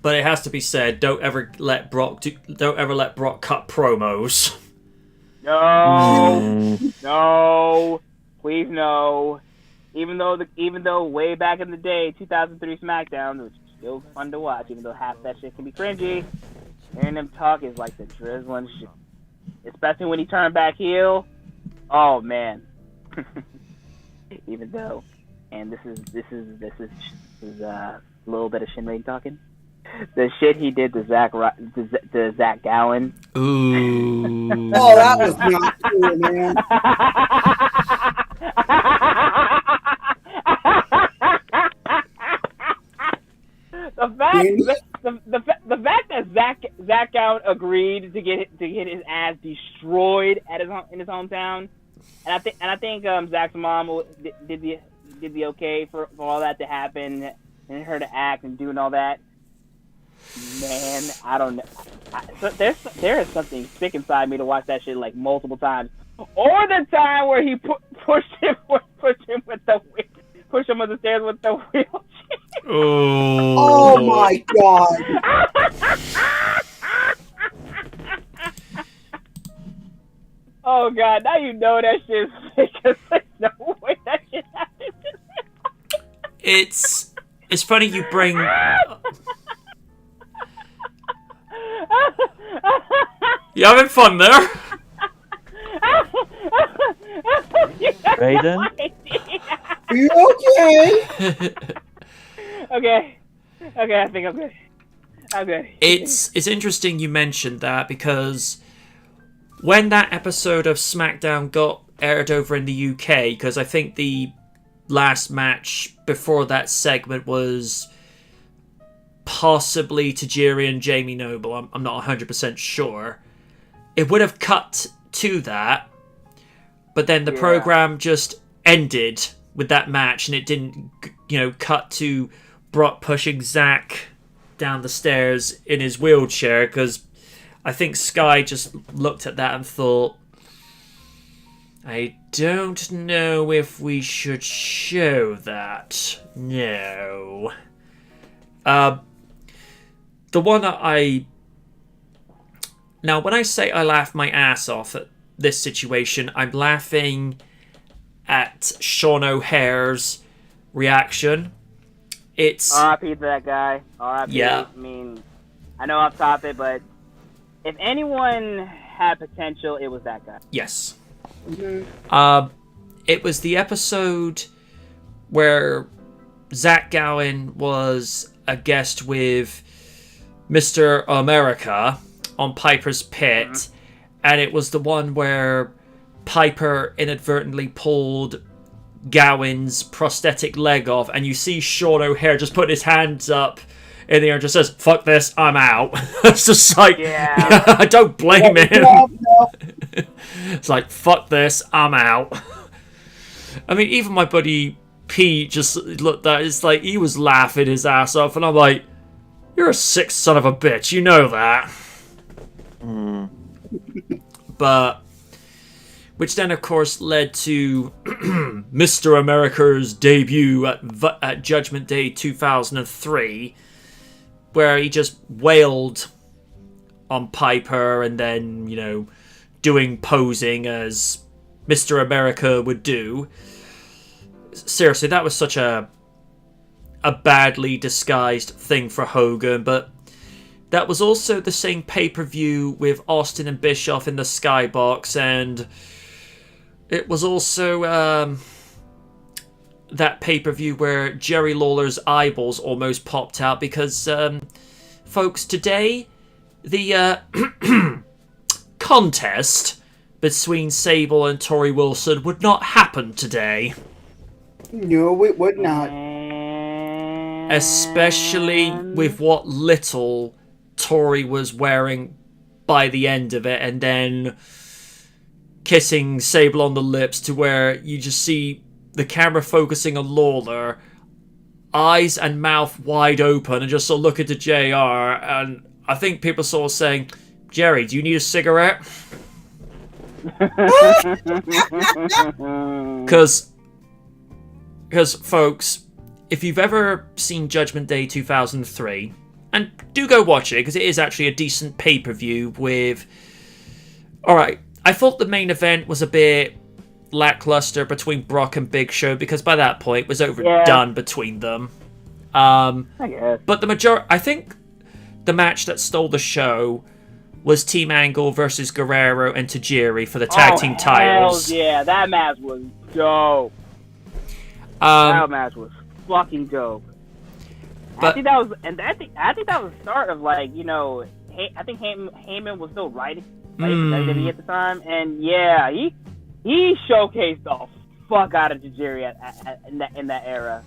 A: But it has to be said, don't ever let Brock cut promos.
D: No, please no. Even though way back in the day, 2003 SmackDown, which is still fun to watch, even though half that shit can be cringy, hearing them talk is like the drizzling shit. Especially when he turned back heel. Oh man. Even though, and this is a little bit of Shinsuke talking. The shit he did to Zach Gowen.
A: Ooh.
C: Oh, that was not cool, man.
D: The fact that Zach Gowen agreed to get his ass destroyed in his hometown, and I think Zach's mom did the okay for all that to happen and her to act and doing all that. Man, I don't know. There is something sick inside me to watch that shit like multiple times. Or the time where he pushed him up the stairs with the wheelchair.
C: Oh my god.
D: Oh god, now you know that shit is sick, because there's no way that shit happened.
A: It's funny you bring. You having fun there?
B: Raiden?
C: Are you okay?
D: Okay, I think I'm good. I'm good.
A: It's interesting you mentioned that, because when that episode of SmackDown got aired over in the UK, because I think the last match before that segment was possibly Tajiri and Jamie Noble, I'm not 100% sure, it would have cut to that, but then the program just ended with that match, and it didn't, cut to Brock pushing Zack down the stairs in his wheelchair, because I think Sky just looked at that and thought, I don't know if we should show that. No. The one that Now, when I say I laugh my ass off at this situation, I'm laughing at Sean O'Hare's reaction. It's...
D: R.I.P. to that guy. R.I.P.
A: Yeah.
D: I mean, I know off topic, but if anyone had potential, it was that guy.
A: Yes.
C: Mm-hmm.
A: It was the episode where Zach Gowen was a guest with Mr. America on Piper's Pit, and it was the one where Piper inadvertently pulled Gowen's prosthetic leg off, and you see Sean O'Hare just put his hands up in the air and just says, "Fuck this, I'm out." It's just like, I don't blame him.
C: No.
A: It's like, fuck this, I'm out. I mean, even my buddy Pete just looked at it, it's like he was laughing his ass off, and I'm like, you're a sick son of a bitch, you know that. But, which then of course led to Mr. America's debut at Judgment Day 2003, where he just wailed on Piper and then, doing posing as Mr. America would do. Seriously, that was such a badly disguised thing for Hogan, but that was also the same pay-per-view with Austin and Bischoff in the Skybox, and it was also that pay-per-view where Jerry Lawler's eyeballs almost popped out because, folks, today the contest between Sable and Tori Wilson would not happen today.
C: No, it would not.
A: Especially with what little Tori was wearing by the end of it, and then kissing Sable on the lips to where you just see the camera focusing on Lawler, eyes and mouth wide open, and just sort of looking to JR, and I think people sort of saying, Jerry, do you need a cigarette? Because, folks, if you've ever seen Judgment Day 2003, and do go watch it, because it is actually a decent pay-per-view with... Alright, I thought the main event was a bit lackluster between Brock and Big Show, because by that point it was overdone between them.
D: I guess.
A: But I think the match that stole the show was Team Angle versus Guerrero and Tajiri for the tag team titles.
D: Yeah, that match was dope. That match was fucking dope.
A: But,
D: I think that was the start of, like, I think Heyman was still writing WWE at the time, and yeah, he showcased the fuck out of Tajiri in that era.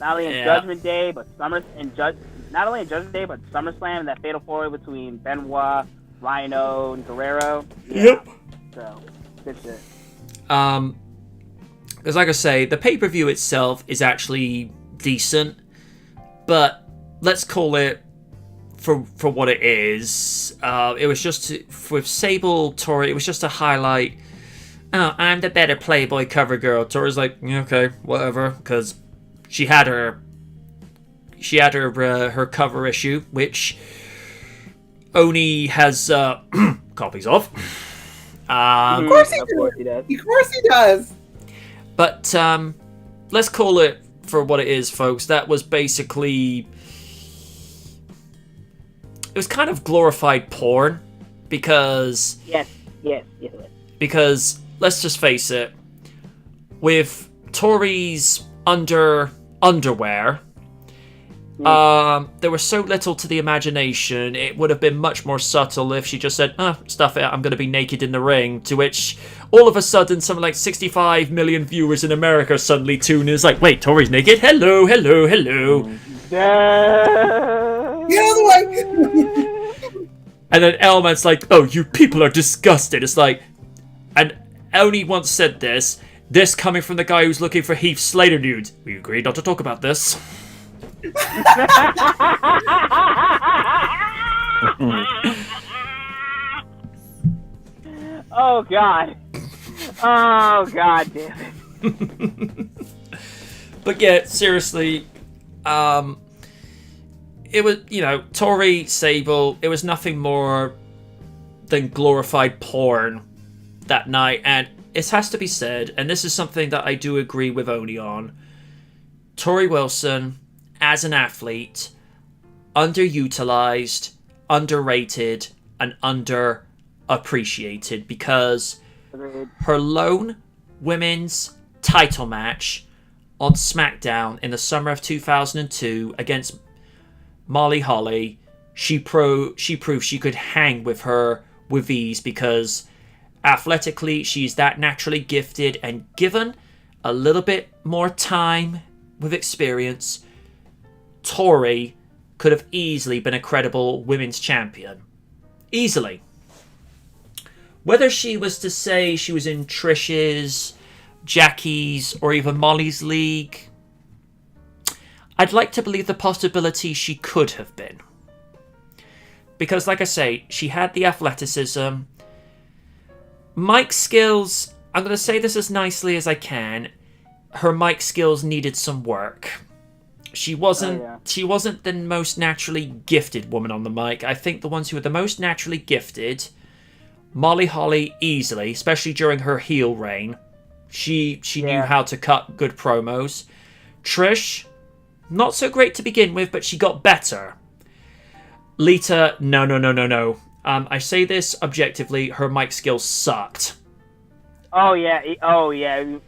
D: Not only in Judgment Day, but SummerSlam, and that fatal four-way between Benoit, Rhino, and Guerrero. Yeah.
A: Yep.
D: So, good shit.
A: Because like I say, the pay-per-view itself is actually decent, but let's call it for what it is. It was just with Sable Tori. It was just to highlight. Oh, I'm the better Playboy cover girl. Tori's like, okay, whatever, because she had her cover issue, which Oni has copies of.
C: Of course he does. Of course he does.
A: But let's call it for what it is, folks. That was basically... It was kind of glorified porn. because
D: Yes.
A: because let's just face it, with Tori's underwear, there was so little to the imagination. It would have been much more subtle if she just said, stuff it, I'm going to be naked in the ring, to which all of a sudden something like 65 million viewers in America suddenly tune in. It's like, wait, Tori's naked? Hello.
C: Get out of the way!
A: And then Elman's like, oh, you people are disgusted. It's like, and Oni once said this coming from the guy who's looking for Heath Slater nudes. We agreed not to talk about this.
D: Oh God damn it.
A: But yeah, seriously, it was, Tori Sable, it was nothing more than glorified porn that night. And it has to be said, and this is something that I do agree with Oni on, Tori Wilson, as an athlete, underutilized, underrated, and underappreciated, because her lone women's title match on SmackDown in the summer of 2002 against Molly Holly, she proved she could hang with her with ease, because athletically she's that naturally gifted, and given a little bit more time with experience, Tori could have easily been a credible women's champion. Easily. Whether she was to say she was in Trish's, Jackie's, or even Molly's league, I'd like to believe the possibility she could have been. Because, like I say, she had the athleticism. Mic skills, I'm going to say this as nicely as I can, her mic skills needed some work. She wasn't the most naturally gifted woman on the mic. I think the ones who were the most naturally gifted, Molly Holly easily, especially during her heel reign. She knew how to cut good promos. Trish, not so great to begin with, but she got better. Lita, no. I say this objectively, her mic skills sucked.
D: Oh yeah.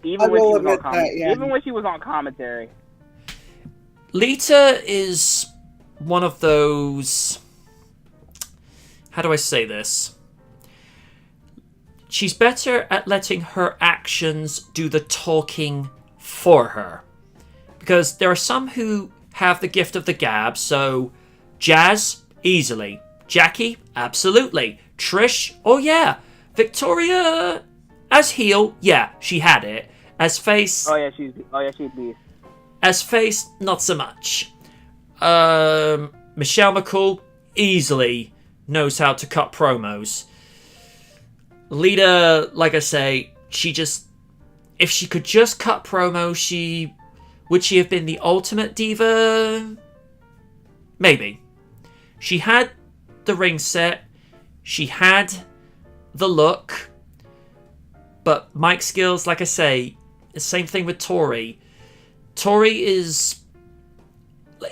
D: Even when she was on commentary.
A: Lita is one of those... How do I say this? She's better at letting her actions do the talking for her. Because there are some who have the gift of the gab, so Jazz, easily. Jackie, absolutely. Trish, oh yeah. Victoria, as heel, yeah, she had it. As face...
D: she's beast.
A: As face, not so much. Michelle McCool easily knows how to cut promos. Lita, like I say, if she could just cut promos, would she have been the ultimate diva? Maybe. She had the ring set. She had the look. But mic skills, like I say, the same thing with Tori. Tori is...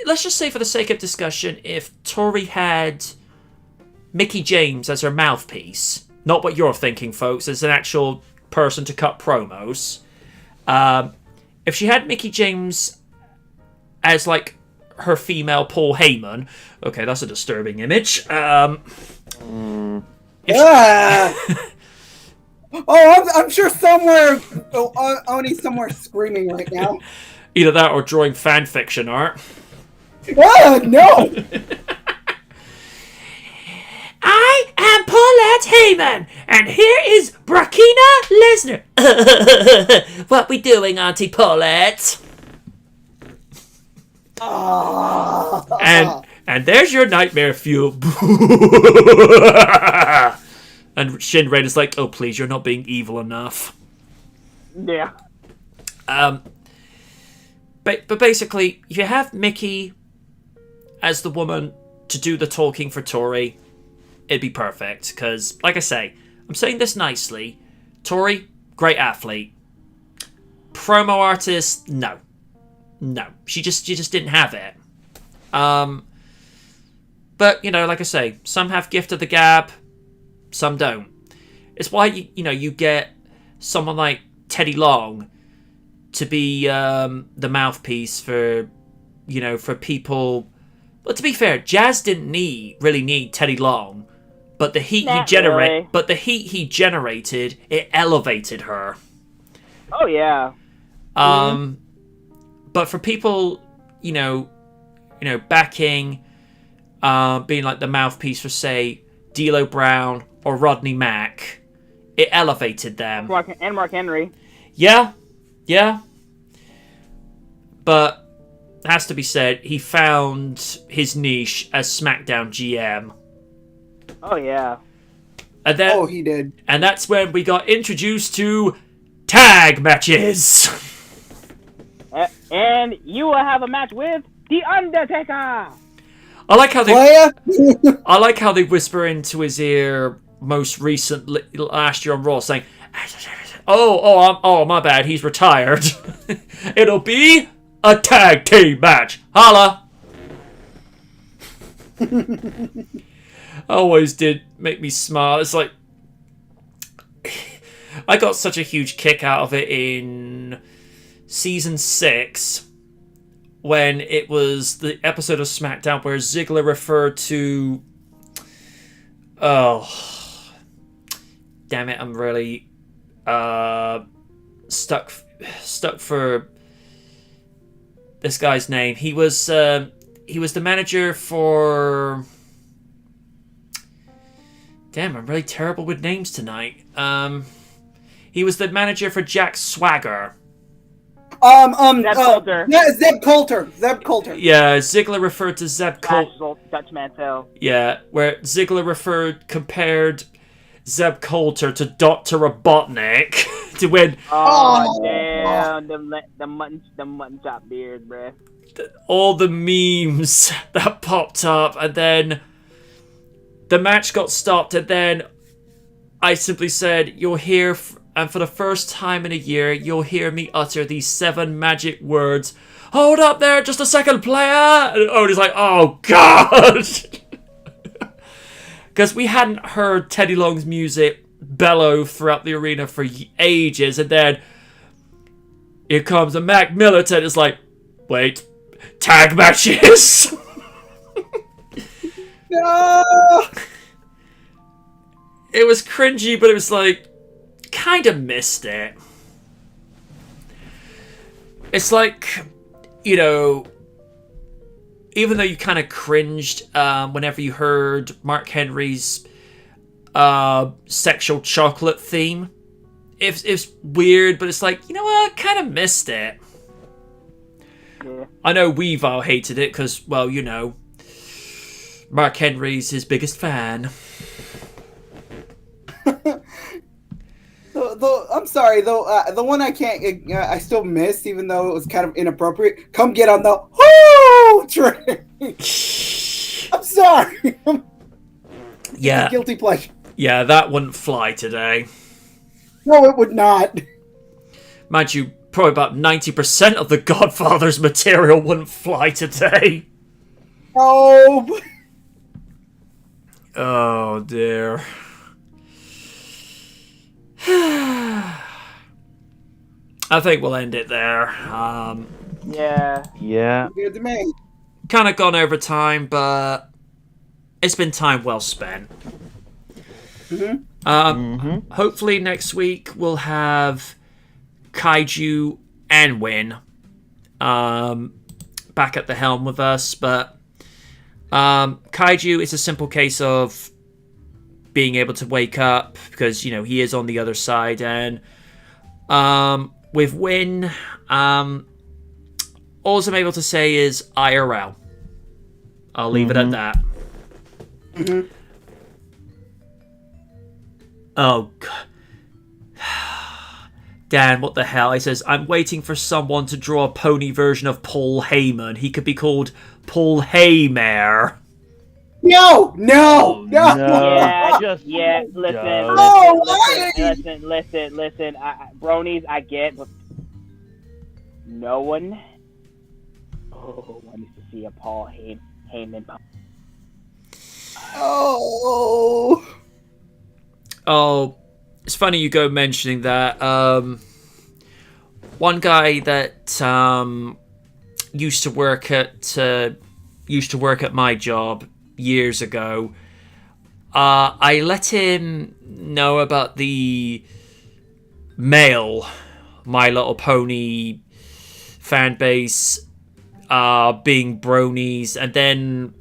A: Let's just say for the sake of discussion, if Tori had Mickie James as her mouthpiece, not what you're thinking, folks, as an actual person to cut promos, if she had Mickie James as, like, her female Paul Heyman, okay, that's a disturbing image. I'm
C: sure somewhere, Oni's somewhere screaming right now.
A: Either that or drawing fan fiction art.
C: No!
A: I am Paulette Heyman, and here is Brakina Lesnar. What we doing, Auntie Paulette? And there's your nightmare fuel. And Shinsuke is like, oh please, you're not being evil enough.
D: Yeah.
A: But basically, if you have Mickie as the woman to do the talking for Tori, it'd be perfect. Because, like I say, I'm saying this nicely. Tori, great athlete. Promo artist, no. She just didn't have it. But, like I say, some have gift of the gab. some don't. It's why you get someone like Teddy Long to be the mouthpiece for people. But to be fair, Jazz didn't really need Teddy Long, but the heat he generated, it elevated her.
D: Oh yeah.
A: But for people, backing, being like the mouthpiece for, say, D'Lo Brown or Rodney Mack, it elevated them.
D: And Mark Henry.
A: Yeah. But it has to be said, he found his niche as SmackDown GM.
D: Oh yeah.
A: And then,
C: he did.
A: And that's when we got introduced to tag matches.
D: And you will have a match with The Undertaker.
A: I like how they whisper into his ear last year on Raw, saying, "Oh, my bad, he's retired. It'll be a tag team match. Holla." Always did make me smile. It's like I got such a huge kick out of it in season 6 when it was the episode of SmackDown where Ziggler referred to... Oh, damn it! I'm really stuck for this guy's name. He was the manager for... Damn, I'm really terrible with names tonight. He was the manager for Jack Swagger.
D: Zeb Coulter.
C: Yeah, Zeb Coulter.
A: Yeah, Ziggler referred to Zeb Coulter.
D: Dutch Mantel.
A: Yeah, where Ziggler compared Zeb Coulter to Dr. Robotnik to win.
D: Oh, damn, the mutton chop beard, bruh.
A: All the memes that popped up, and then the match got stopped, and then I simply said, "You'll hear, and for the first time in a year, you'll hear me utter these 7 magic words. Hold up there, just a second, player!" And Odie's like, "Oh, God!" Because we hadn't heard Teddy Long's music bellow throughout the arena for ages, and then here comes a Mac Militant. It's like, wait, tag matches?
C: No!
A: It was cringy, but it was like, kind of missed it. It's like, even though you kind of cringed whenever you heard Mark Henry's sexual chocolate theme, it's weird, but it's like, you know what, kind of missed it.
D: Yeah. I
A: know Weavile hated it because, well, Mark Henry's his biggest fan.
C: I'm sorry, though. The one I still missed, even though it was kind of inappropriate. Come get on the whoo train. I'm sorry.
A: Yeah.
C: Guilty pleasure.
A: Yeah, that wouldn't fly today.
C: No, it would not.
A: Mind you, probably about 90% of the Godfather's material wouldn't fly today.
C: Oh.
A: Oh, dear. I think we'll end it there.
B: Yeah.
C: Good to me.
A: Kind of gone over time, but it's been time well spent. Hopefully next week we'll have Kaiju and Win back at the helm with us, but Kaiju is a simple case of being able to wake up because he is on the other side, and with Win, all I'm able to say is IRL. I'll leave it at that. Oh God. Dan, what the hell? He says, "I'm waiting for someone to draw a pony version of Paul Heyman. He could be called Paul Haymare."
C: No.
D: Yeah, listen. Bronies, I get, but no one wants to see a Paul Heyman.
C: Oh.
A: Oh, it's funny you go mentioning that. One guy that used to work at my job years ago. I let him know about the male My Little Pony fan base being bronies, and then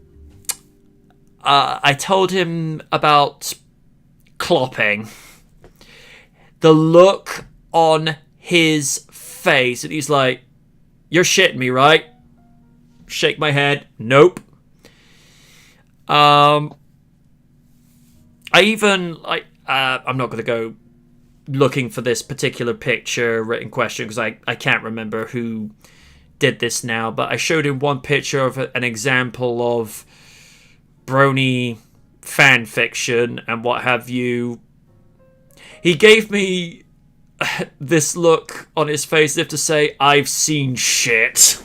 A: I told him about clopping. The look on his face, and he's like, "You're shitting me, right?" Shake my head. Nope. I even I'm not going to go looking for this particular picture in question because I can't remember who did this now, but I showed him one picture of an example of brony fan fiction and what have you. He gave me this look on his face as if to say, "I've seen shit."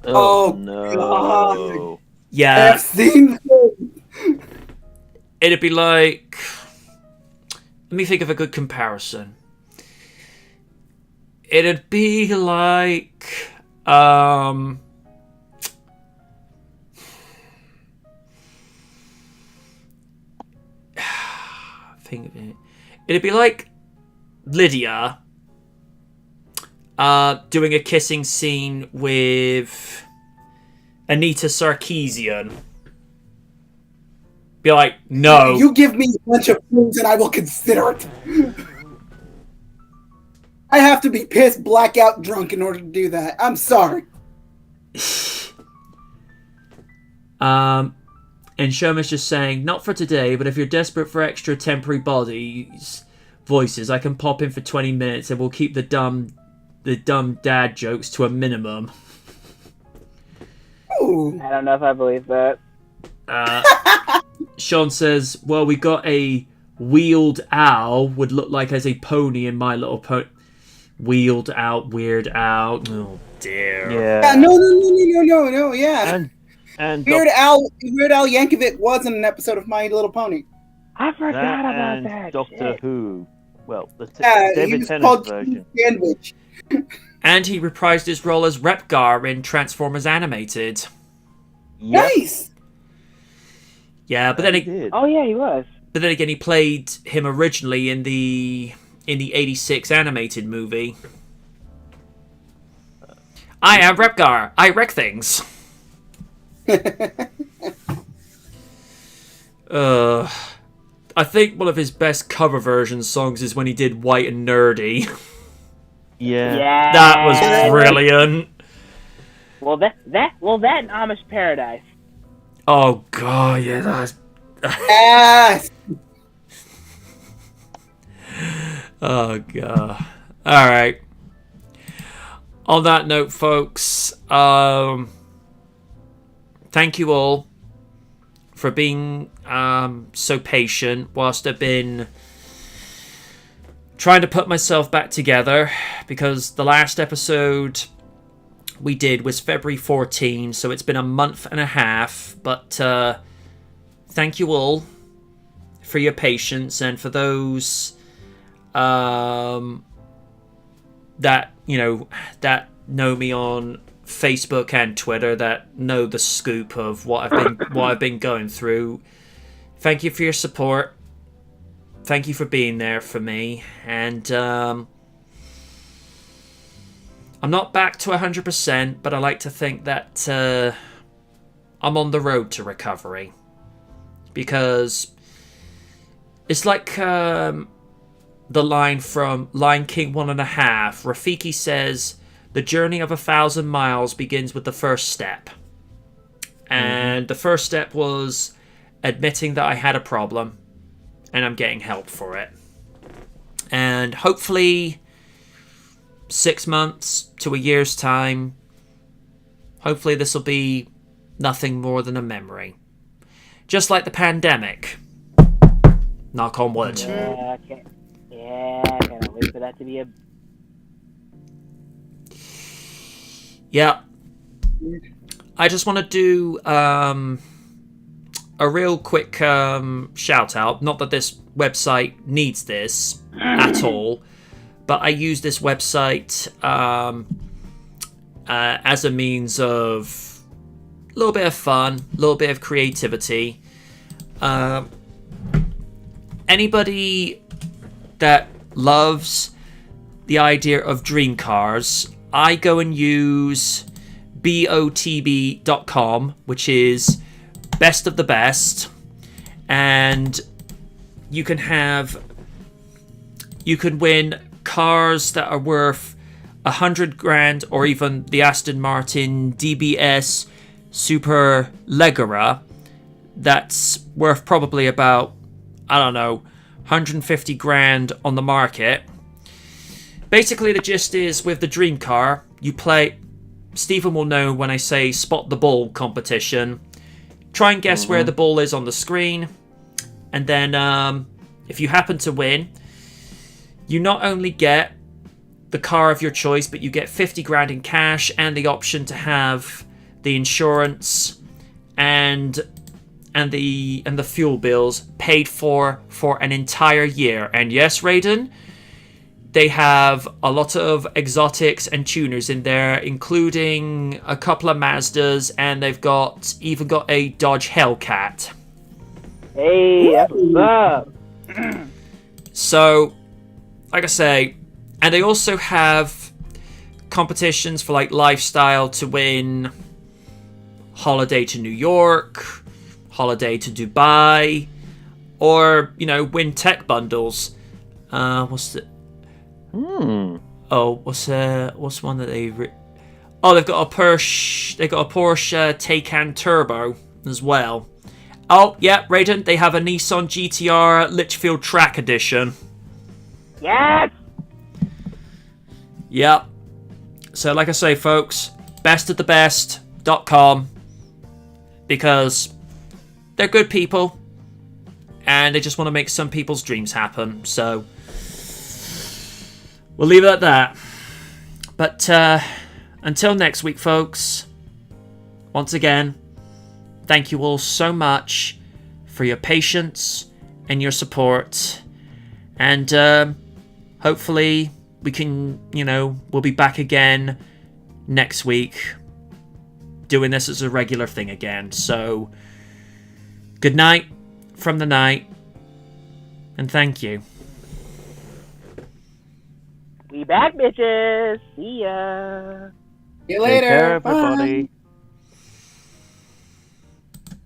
C: Oh,
B: no.
C: God.
A: Yeah.
C: I've seen things.
A: It'd be like... Let me think of a good comparison. It'd be like... think of it. It'd be like Lydia doing a kissing scene with Anita Sarkeesian. Be like, no.
C: You give me a bunch of things and I will consider it. I have to be pissed, blackout, drunk in order to do that. I'm sorry.
A: And Shoma's just saying, not for today, but if you're desperate for extra temporary voices, I can pop in for 20 minutes and we'll keep the dumb dad jokes to a minimum.
C: Ooh.
D: I don't know if I believe that.
A: Sean says, well, we got a wheeled owl, would look like as a pony in My Little Pony. Wheeled out, weird owl. Oh, dear.
B: Yeah.
C: No, yeah.
B: And
C: Weird Al Yankovic was in an episode of My Little Pony.
D: I forgot about
B: and
D: that.
B: Doctor
D: shit.
B: Who. Well, the
C: He
B: David
C: was
B: Tennant
C: called
B: version.
C: Sandwich.
A: And he reprised his role as Repgar in Transformers Animated.
B: Yep,
C: Nice.
A: Yeah, but
B: he
A: then
B: did.
D: Oh yeah, he was.
A: But then again, he played him originally in the '86 animated movie. I am Repgar. I wreck things. I think one of his best cover version songs is when he did White and Nerdy.
B: Yeah.
A: That was brilliant.
D: Well, that and Amish Paradise.
A: Oh god, yeah, that's...
C: Ass.
A: Oh god. Alright. On that note, folks, thank you all for being so patient whilst I've been trying to put myself back together, because the last episode we did was February 14, so it's been a month and a half, but thank you all for your patience, and for those that know me on Facebook and Twitter, that know the scoop of what I've been going through. Thank you for your support. Thank you for being there for me, and I'm not back to 100%, but I like to think that I'm on the road to recovery, because it's like the line from Lion King 1.5. Rafiki says, "The journey of 1,000 miles begins with the first step." And the first step was admitting that I had a problem, and I'm getting help for it. And hopefully 6 months to a year's time, hopefully this will be nothing more than a memory. Just like the pandemic. Knock on wood.
D: Yeah, I can't wait for that to be a...
A: Yeah. I just want to do a real quick shout out. Not that this website needs this at all, but I use this website as a means of a little bit of fun, a little bit of creativity. Anybody that loves the idea of dream cars, I go and use botb.com, which is best of the best, and you can win cars that are worth 100 grand, or even the Aston Martin DBS Super Leggera that's worth probably about, I don't know, 150 grand on the market. Basically, the gist is, with the dream car, you play, Stephen will know when I say spot the ball competition. Try and guess where the ball is on the screen, and then if you happen to win, you not only get the car of your choice, but you get 50 grand in cash and the option to have the insurance and the fuel bills paid for an entire year. And yes, Raiden, they have a lot of exotics and tuners in there, including a couple of Mazdas, and they've even got a Dodge Hellcat.
D: Hey, that's what's up.
A: So, like I say, and they also have competitions for like lifestyle to win holiday to New York, holiday to Dubai, or, you know, win tech bundles. What's the... Oh, what's one that they... they've got a Porsche Taycan Turbo as well. Oh, yeah, Raiden, they have a Nissan GTR Litchfield Track Edition.
D: Yes!
A: Yep. So, like I say, folks, bestofthebest.com, because they're good people, and they just want to make some people's dreams happen. So, we'll leave it at that. But until next week, folks, once again, thank you all so much for your patience and your support. And hopefully we can, we'll be back again next week doing this as a regular thing again. So, good night from the night, and thank you.
D: We back, bitches. See ya.
C: See you
B: Take care,
C: later.
B: everybody.
C: Bye.